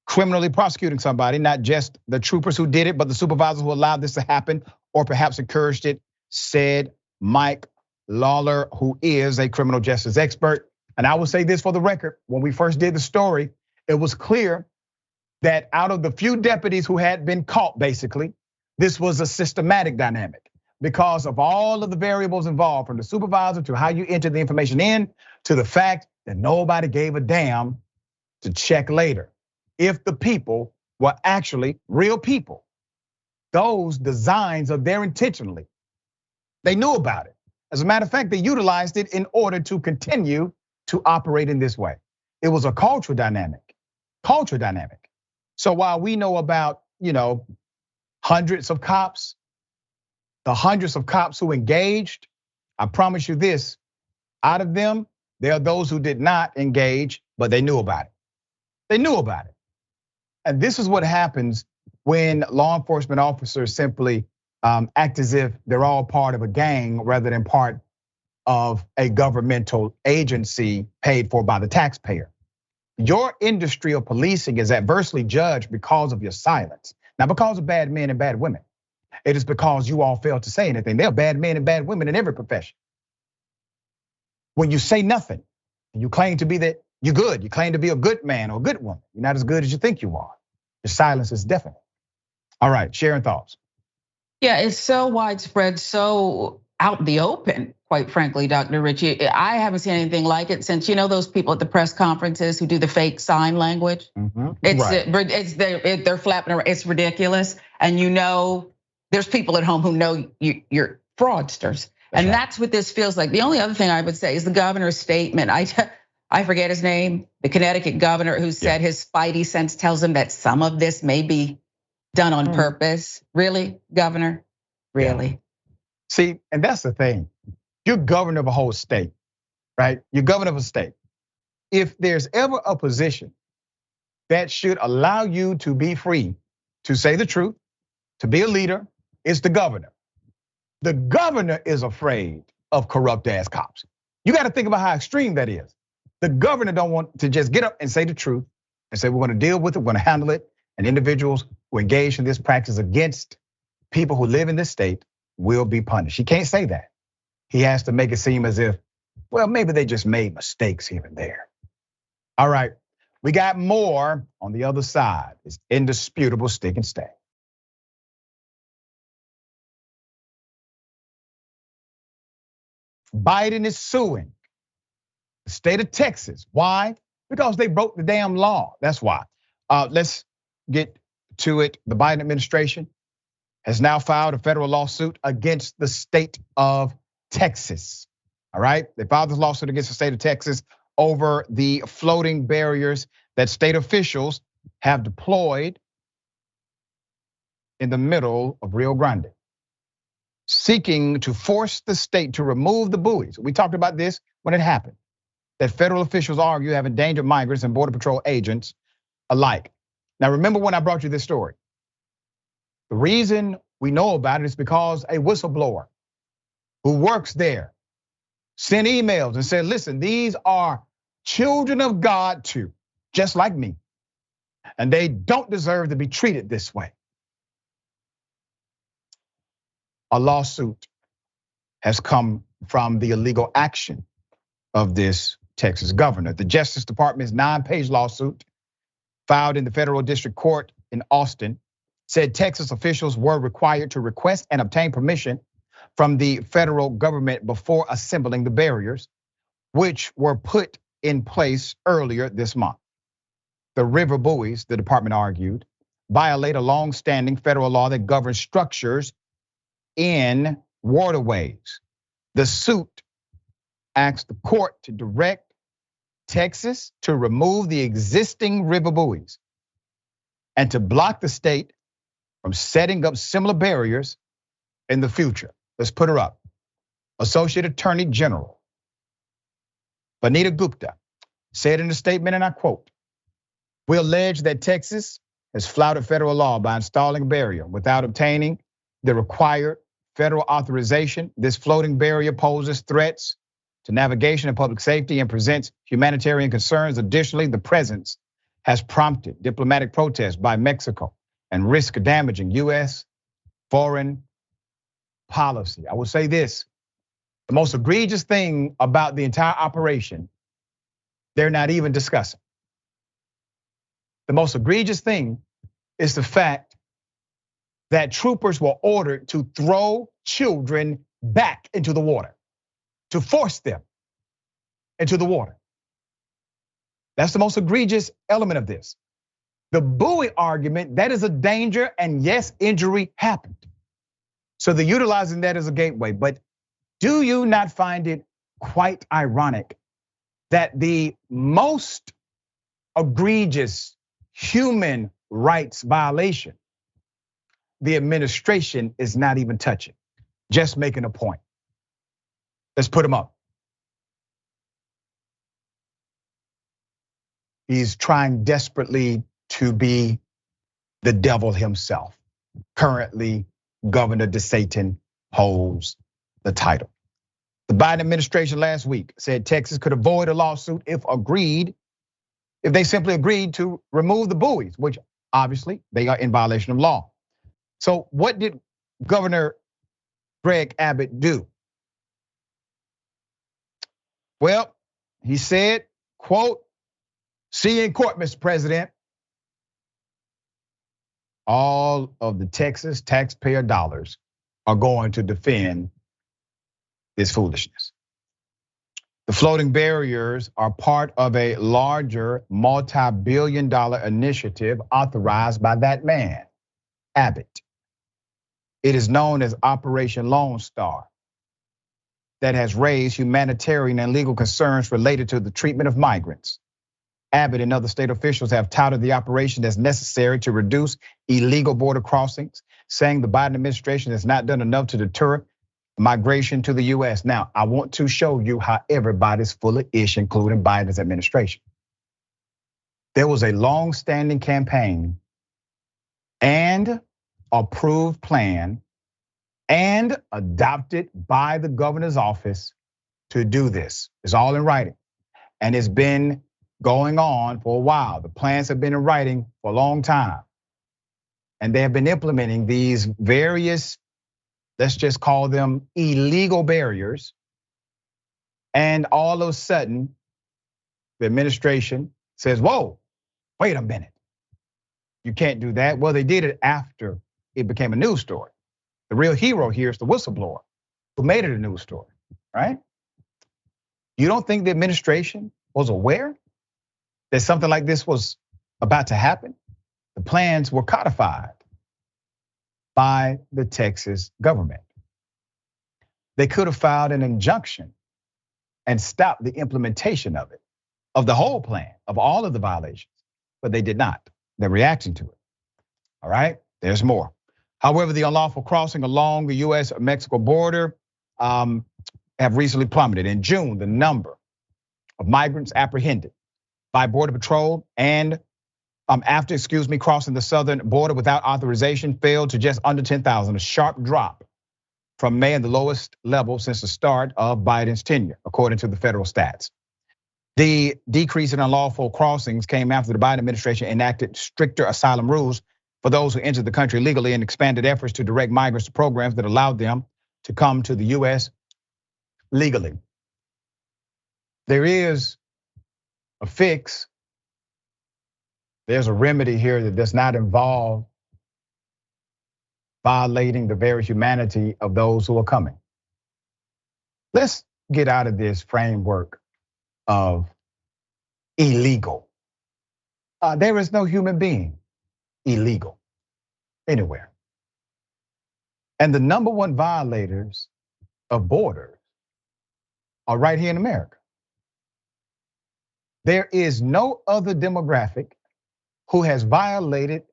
criminally prosecuting somebody, not just the troopers who did it, but the supervisors who allowed this to happen or perhaps encouraged it, said Mike Lawler, who is a criminal justice expert. And I will say this for the record, when we first did the story, it was clear that out of the few deputies who had been caught, basically, this was a systematic dynamic because of all of the variables involved, from the supervisor to how you enter the information in, to the fact that nobody gave a damn to check later if the people were actually real people. Those designs are there intentionally. They knew about it. As a matter of fact, they utilized it in order to continue to operate in this way. It was a cultural dynamic. So while we know about, hundreds of cops, the hundreds of cops who engaged, I promise you this, out of them, there are those who did not engage, but they knew about it. They knew about it. And this is what happens when law enforcement officers simply act as if they're all part of a gang rather than part of a governmental agency paid for by the taxpayer. Your industry of policing is adversely judged because of your silence, not because of bad men and bad women. It is because you all fail to say anything. There are bad men and bad women in every profession. When you say nothing, you claim to be that you're good. You claim to be a good man or a good woman. You're not as good as you think you are. Your silence is deafening. All right, Sharon, thoughts. Yeah, it's so widespread, so out in the open, quite frankly, Dr. Richey. I haven't seen anything like it since, those people at the press conferences who do the fake sign language. They're flapping around. It's ridiculous. And there's people at home who know you're fraudsters. And that's what this feels like. The only other thing I would say is the governor's statement. I forget his name, the Connecticut governor who said his spidey sense tells him that some of this may be done on purpose. Really, governor? Really? Yeah. See, and that's the thing. You're governor of a whole state, right? You're governor of a state. If there's ever a position that should allow you to be free to say the truth, to be a leader, it's the governor. The governor is afraid of corrupt ass cops. You got to think about how extreme that is. The governor don't want to just get up and say the truth and say, we're going to deal with it, we're going to handle it. And individuals who engage in this practice against people who live in this state will be punished. He can't say that. He has to make it seem as if Well, maybe they just made mistakes here and there. All right, we got more on the other side. It's indisputable stick and stay. Biden is suing the state of Texas. Why? Because they broke the damn law. That's why. Let's get to it. The Biden administration has now filed a federal lawsuit against the state of Texas. All right, they filed this lawsuit against the state of Texas over the floating barriers that state officials have deployed in the middle of Rio Grande, seeking to force the state to remove the buoys. We talked about this when it happened, that federal officials argue have endangered migrants and Border Patrol agents alike. Now, remember when I brought you this story? The reason we know about it is because a whistleblower who works there sent emails and said, listen, these are children of God too, just like me. And they don't deserve to be treated this way. A lawsuit has come from the illegal action of this Texas governor. The Justice Department's 9-page lawsuit filed in the federal district court in Austin said Texas officials were required to request and obtain permission from the federal government before assembling the barriers, which were put in place earlier this month. The river buoys, the department argued, violate a long-standing federal law that governs structures in waterways. The suit asked the court to direct Texas to remove the existing river buoys and to block the state from setting up similar barriers in the future. Let's put her up. Associate Attorney General Vanita Gupta said in a statement, and I quote, "We allege that Texas has flouted federal law by installing a barrier without obtaining the required federal authorization. This floating barrier poses threats to navigation and public safety and presents humanitarian concerns. Additionally, the presence has prompted diplomatic protests by Mexico and risk damaging US foreign policy." I will say this, the most egregious thing about the entire operation, they're not even discussing. The most egregious thing is the fact that troopers were ordered to throw children back into the water, to force them into the water. That's the most egregious element of this. The buoy argument, that is a danger, and yes, injury happened. So they're utilizing that as a gateway. But do you not find it quite ironic that the most egregious human rights violation, the administration is not even touching, just making a point? Let's put him up. He's trying desperately to be the devil himself. Currently, Governor DeSantis holds the title. The Biden administration last week said Texas could avoid a lawsuit if they simply agreed to remove the buoys, which obviously they are in violation of law. So what did Governor Greg Abbott do? Well, he said, quote, "See you in court, Mr. President." All of the Texas taxpayer dollars are going to defend this foolishness. The floating barriers are part of a larger multi-billion-dollar initiative authorized by that man, Abbott. It is known as Operation Lone Star, that has raised humanitarian and legal concerns related to the treatment of migrants. Abbott and other state officials have touted the operation as necessary to reduce illegal border crossings, saying the Biden administration has not done enough to deter migration to the US. Now, I want to show you how everybody's full of ish, including Biden's administration. There was a long-standing campaign and approved plan and adopted by the governor's office to do this. It's all in writing, and it's been going on for a while. The plans have been in writing for a long time. And they have been implementing these various, let's just call them illegal barriers And all of a sudden, the administration says, whoa, wait a minute. You can't do that. Well, they did it after it became a news story. The real hero here is the whistleblower who made it a news story, right? You don't think the administration was aware that something like this was about to happen? The plans were codified by the Texas government. They could have filed an injunction and stopped the implementation of it, of the whole plan, of all of the violations, but they did not. They're reacting to it. All right, there's more. However, the unlawful crossing along the US-Mexico border have recently plummeted. In June, the number of migrants apprehended by Border Patrol and after crossing the southern border without authorization fell to just under 10,000, a sharp drop from May and the lowest level since the start of Biden's tenure, according to the federal stats. The decrease in unlawful crossings came after the Biden administration enacted stricter asylum rules for those who entered the country legally and expanded efforts to direct migrants to programs that allowed them to come to the US legally. There is a fix. There's a remedy here that does not involve violating the very humanity of those who are coming. Let's get out of this framework of illegal. There is no human being illegal anywhere. And the number one violators of borders are right here in America. There is no other demographic who has violated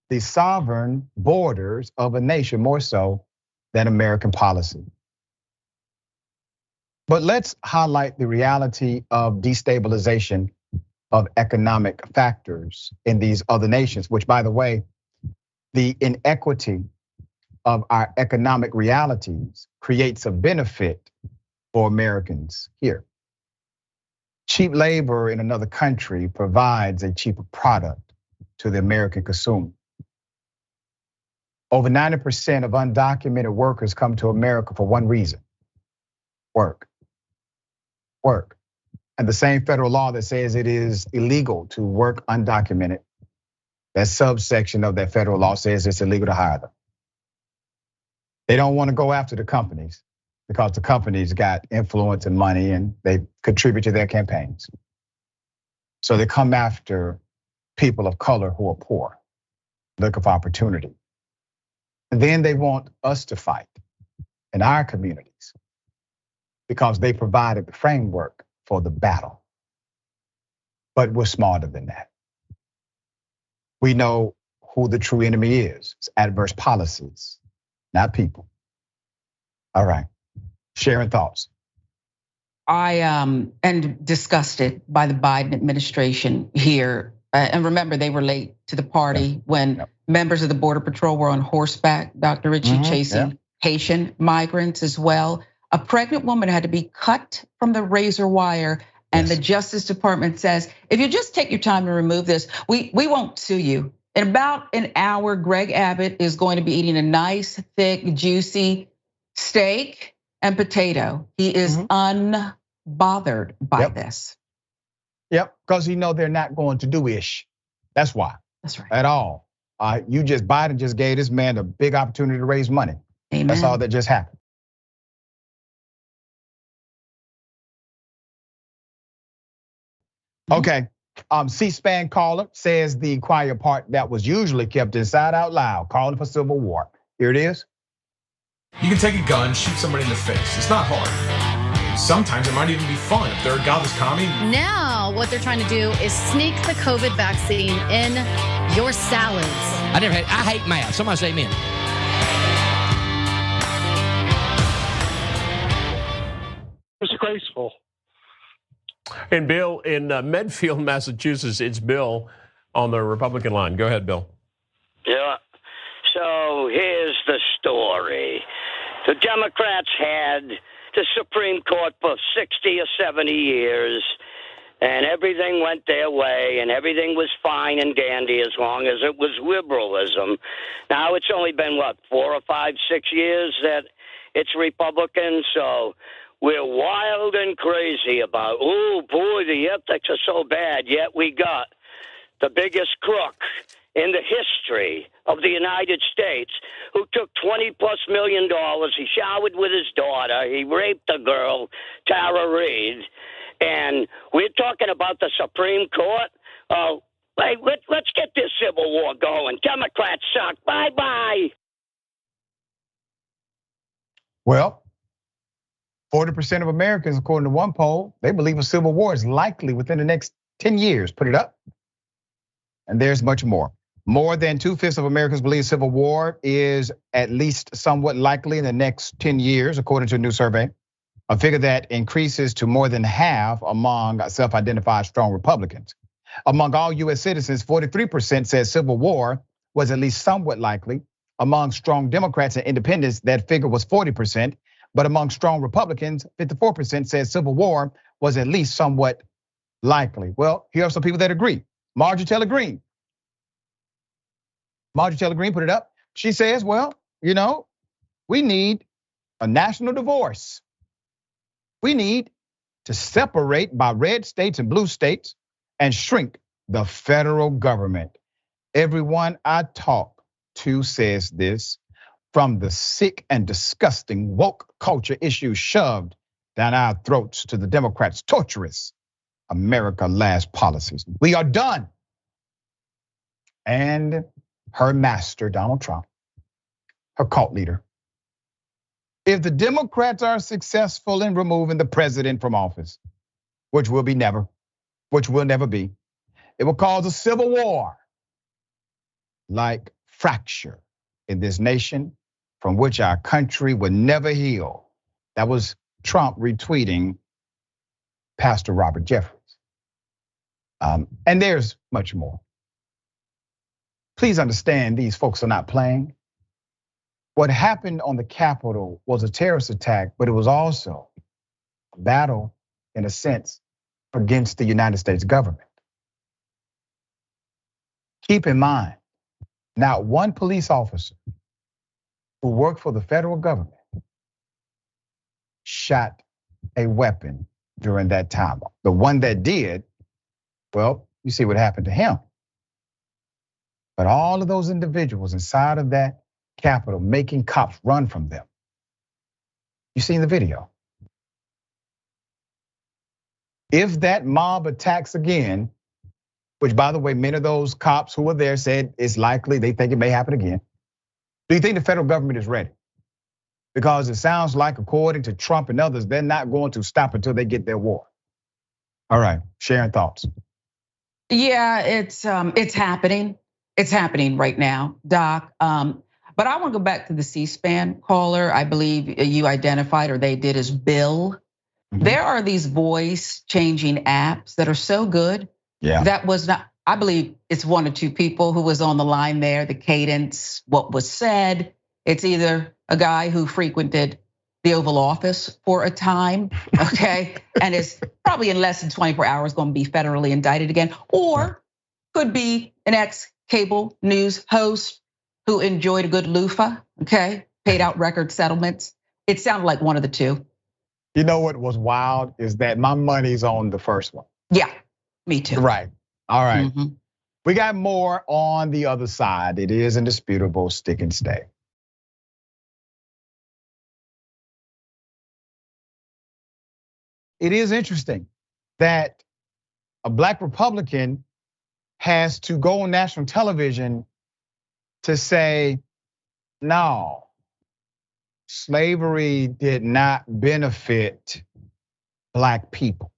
the sovereign borders of a nation more so than American policy. But let's highlight the reality of destabilization of economic factors in these other nations, which, by the way, the inequity of our economic realities creates a benefit for Americans here. Cheap labor in another country provides a cheaper product to the American consumer. Over 90% of undocumented workers come to America for one reason: work. Work. And the same federal law that says it is illegal to work undocumented, that subsection of that federal law says it's illegal to hire them. They don't want to go after the companies because the companies got influence and money and they contribute to their campaigns. So they come after people of color who are poor, looking for opportunity. And then they want us to fight in our communities because they provided the framework for the battle. But we're smarter than that. We know who the true enemy is. It's adverse policies, not people. All right, Sharon, thoughts? I am disgusted by the Biden administration here. And remember, they were late to the party when members of the Border Patrol were on horseback, Dr. Richey, chasing Haitian migrants as well. A pregnant woman had to be cut from the razor wire. And the Justice Department says, if you just take your time to remove this, we won't sue you. In about an hour, Greg Abbott is going to be eating a nice, thick, juicy steak and potato. He is unbothered by this. Yep, because he know they're not going to do ish. That's why. That's right. At all. Biden just gave this man a big opportunity to raise money. Amen. That's all that just happened. Okay, C-SPAN caller says the quiet part that was usually kept inside out loud, calling for civil war. Here it is. You can take a gun, shoot somebody in the face. It's not hard. Sometimes it might even be fun if they're a godless commie. Now, what they're trying to do is sneak the COVID vaccine in your salads. I hate math. Somebody say amen. Disgraceful. And Bill, in Medfield, Massachusetts, it's Bill on the Republican line. Go ahead, Bill. Yeah. So here's the story. The Democrats had the Supreme Court for 60 or 70 years, and everything went their way, and everything was fine and dandy as long as it was liberalism. Now it's only been, 4 or 5, 6 years that it's Republican, so we're wild and crazy about, oh boy, the ethics are so bad, yet we got the biggest crook in the history of the United States who took $20+ million. He showered with his daughter. He raped a girl, Tara Reid. And we're talking about the Supreme Court. Hey, let's get this Civil War going. Democrats suck. Bye-bye. Well, 40% of Americans, according to one poll, they believe a civil war is likely within the next 10 years. Put it up. And there's much more. More than 2/5 of Americans believe civil war is at least somewhat likely in the next 10 years, according to a new survey. A figure that increases to more than half among self-identified strong Republicans. Among all US citizens, 43% said civil war was at least somewhat likely. Among strong Democrats and independents, that figure was 40%. But among strong Republicans, 54% said civil war was at least somewhat likely. Well, here are some people that agree. Marjorie Taylor Greene. Marjorie Taylor Greene put it up. She says, well, we need a national divorce. We need to separate by red states and blue states and shrink the federal government. Everyone I talk to says this, from the sick and disgusting woke culture issues shoved down our throats to the Democrats' torturous America Last policies. We are done. And her master, Donald Trump, her cult leader. If the Democrats are successful in removing the president from office, which will never be, it will cause a civil war like fracture in this nation from which our country would never heal. That was Trump retweeting Pastor Robert Jeffress. And there's much more. Please understand, these folks are not playing. What happened on the Capitol was a terrorist attack, but it was also a battle, in a sense, against the United States government. Keep in mind, not one police officer who worked for the federal government shot a weapon during that time. The one that did, well, you see what happened to him. But all of those individuals inside of that Capitol making cops run from them. You seen the video. If that mob attacks again, which by the way, many of those cops who were there said it's likely, they think it may happen again. Do you think the federal government is ready? Because it sounds like, according to Trump and others, they're not going to stop until they get their war. All right, Sharon, thoughts? Yeah, it's happening. It's happening right now, Doc. But I want to go back to the C-SPAN caller. I believe you identified, or they did, as Bill. Mm-hmm. There are these voice changing apps that are so good. Yeah. That was not, I believe it's one or two people who was on the line there, the cadence, what was said. It's either a guy who frequented the Oval Office for a time, okay? And is probably in less than 24 hours going to be federally indicted again. Or could be an ex-cable news host who enjoyed a good loofah, okay? Paid out record settlements. It sounded like one of the two. You know what was wild is that my money's on the first one. Yeah, me too. Right, all right. Mm-hmm. We got more on the other side. It is indisputable, stick and stay. It is interesting that a black Republican has to go on national television to say, no, slavery did not benefit black people.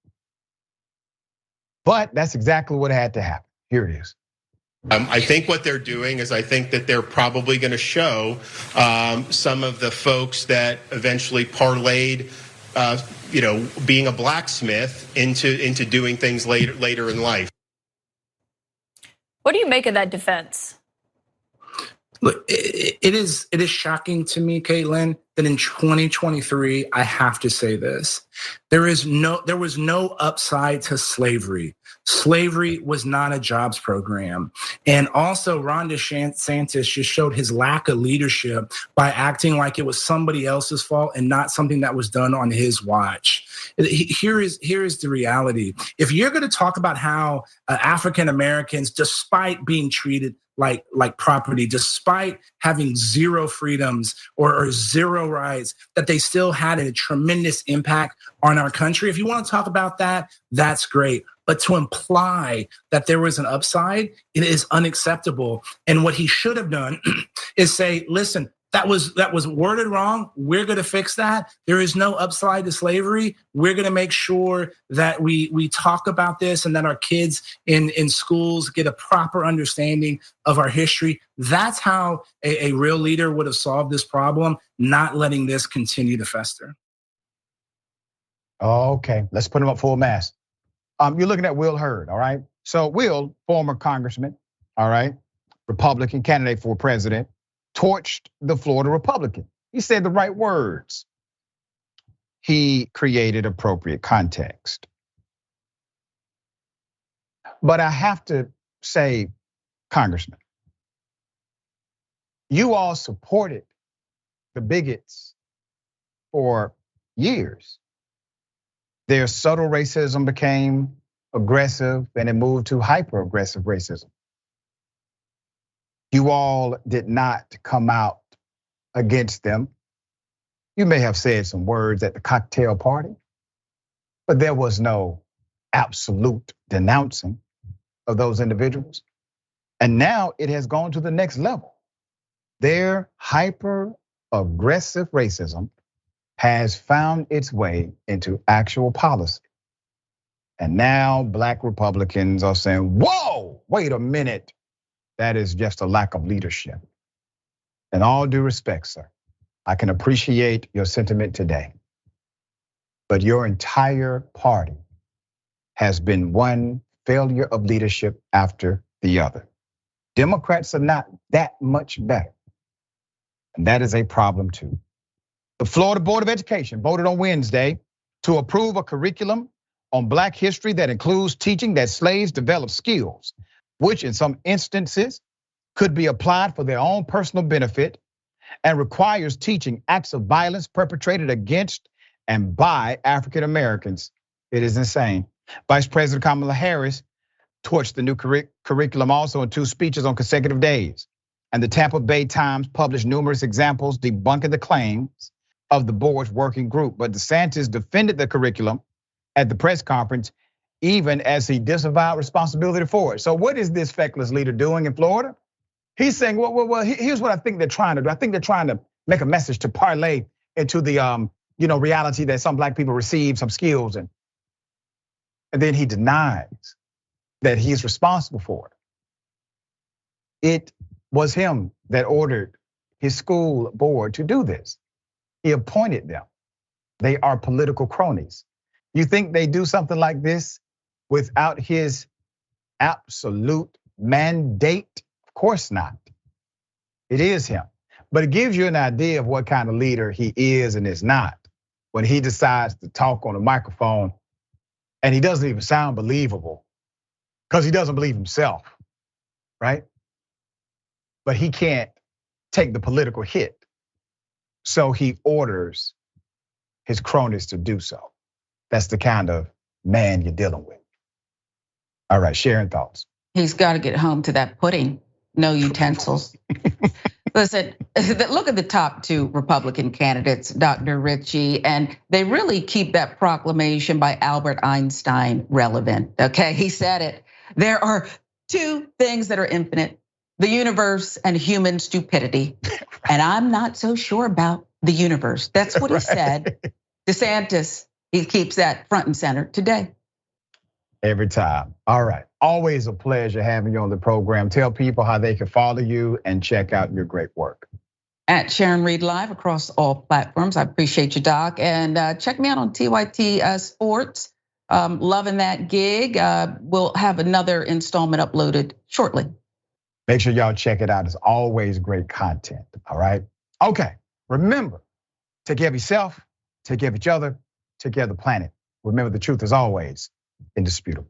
But that's exactly what had to happen. Here it is. I think what they're doing is I think that they're probably going to show some of the folks that eventually parlayed, being a blacksmith into doing things later in life. What do you make of that defense? Look, it is shocking to me, Caitlin, that in 2023, I have to say this. There was no upside to slavery. Slavery was not a jobs program. And also Ron DeSantis just showed his lack of leadership by acting like it was somebody else's fault and not something that was done on his watch. Here is the reality. If you're going to talk about how African Americans, despite being treated like property, despite having zero freedoms or zero rights, that they still had a tremendous impact on our country. If you want to talk about that, that's great. But to imply that there was an upside, it is unacceptable. And what he should have done is say, listen, that was worded wrong. We're going to fix that. There is no upside to slavery. We're going to make sure that we talk about this and that our kids in schools get a proper understanding of our history. That's how a real leader would have solved this problem, not letting this continue to fester. Okay, let's put him up full mast. You're looking at Will Hurd, all right? So Will, former congressman, all right, Republican candidate for president, torched the Florida Republican. He said the right words. He created appropriate context. But I have to say, Congressman, you all supported the bigots for years. Their subtle racism became aggressive and it moved to hyper-aggressive racism. You all did not come out against them. You may have said some words at the cocktail party, but there was no absolute denouncing of those individuals. And now it has gone to the next level. Their hyper-aggressive racism has found its way into actual policy. And now Black Republicans are saying, whoa, wait a minute. That is just a lack of leadership. In all due respect, sir, I can appreciate your sentiment today, but your entire party has been one failure of leadership after the other. Democrats are not that much better, and that is a problem too. The Florida Board of Education voted on Wednesday to approve a curriculum on Black history that includes teaching that slaves developed skills, which in some instances could be applied for their own personal benefit, and requires teaching acts of violence perpetrated against and by African Americans. It is insane. Vice President Kamala Harris torched the new curriculum also in 2 speeches on consecutive days. And the Tampa Bay Times published numerous examples debunking the claims of the board's working group. But DeSantis defended the curriculum at the press conference, even as he disavowed responsibility for it. So what is this feckless leader doing in Florida? He's saying, well, here's what I think they're trying to do. I think they're trying to make a message to parlay into the reality that some Black people receive some skills, and then he denies that he's responsible for it. It was him that ordered his school board to do this. He appointed them. They are political cronies. You think they do something like this without his absolute mandate? Of course not. It is him. But it gives you an idea of what kind of leader he is and is not when he decides to talk on a microphone and he doesn't even sound believable because he doesn't believe himself, right? But he can't take the political hit. So he orders his cronies to do so. That's the kind of man you're dealing with. All right, Sharon, thoughts. He's got to get home to that pudding. No utensils. Listen, look at the top 2 Republican candidates, Dr. Richey, and they really keep that proclamation by Albert Einstein relevant, okay? He said it. There are 2 things that are infinite, the universe and human stupidity. And I'm not so sure about the universe. That's what he said. DeSantis, he keeps that front and center today. Every time. All right. Always a pleasure having you on the program. Tell people how they can follow you and check out your great work. At Sharon Reed Live across all platforms. I appreciate you, Doc. And check me out on TYT Sports. Loving that gig. We'll have another installment uploaded shortly. Make sure y'all check it out. It's always great content. All right. Okay. Remember, take care of yourself, take care of each other, take care of the planet. Remember, the truth is always indisputable.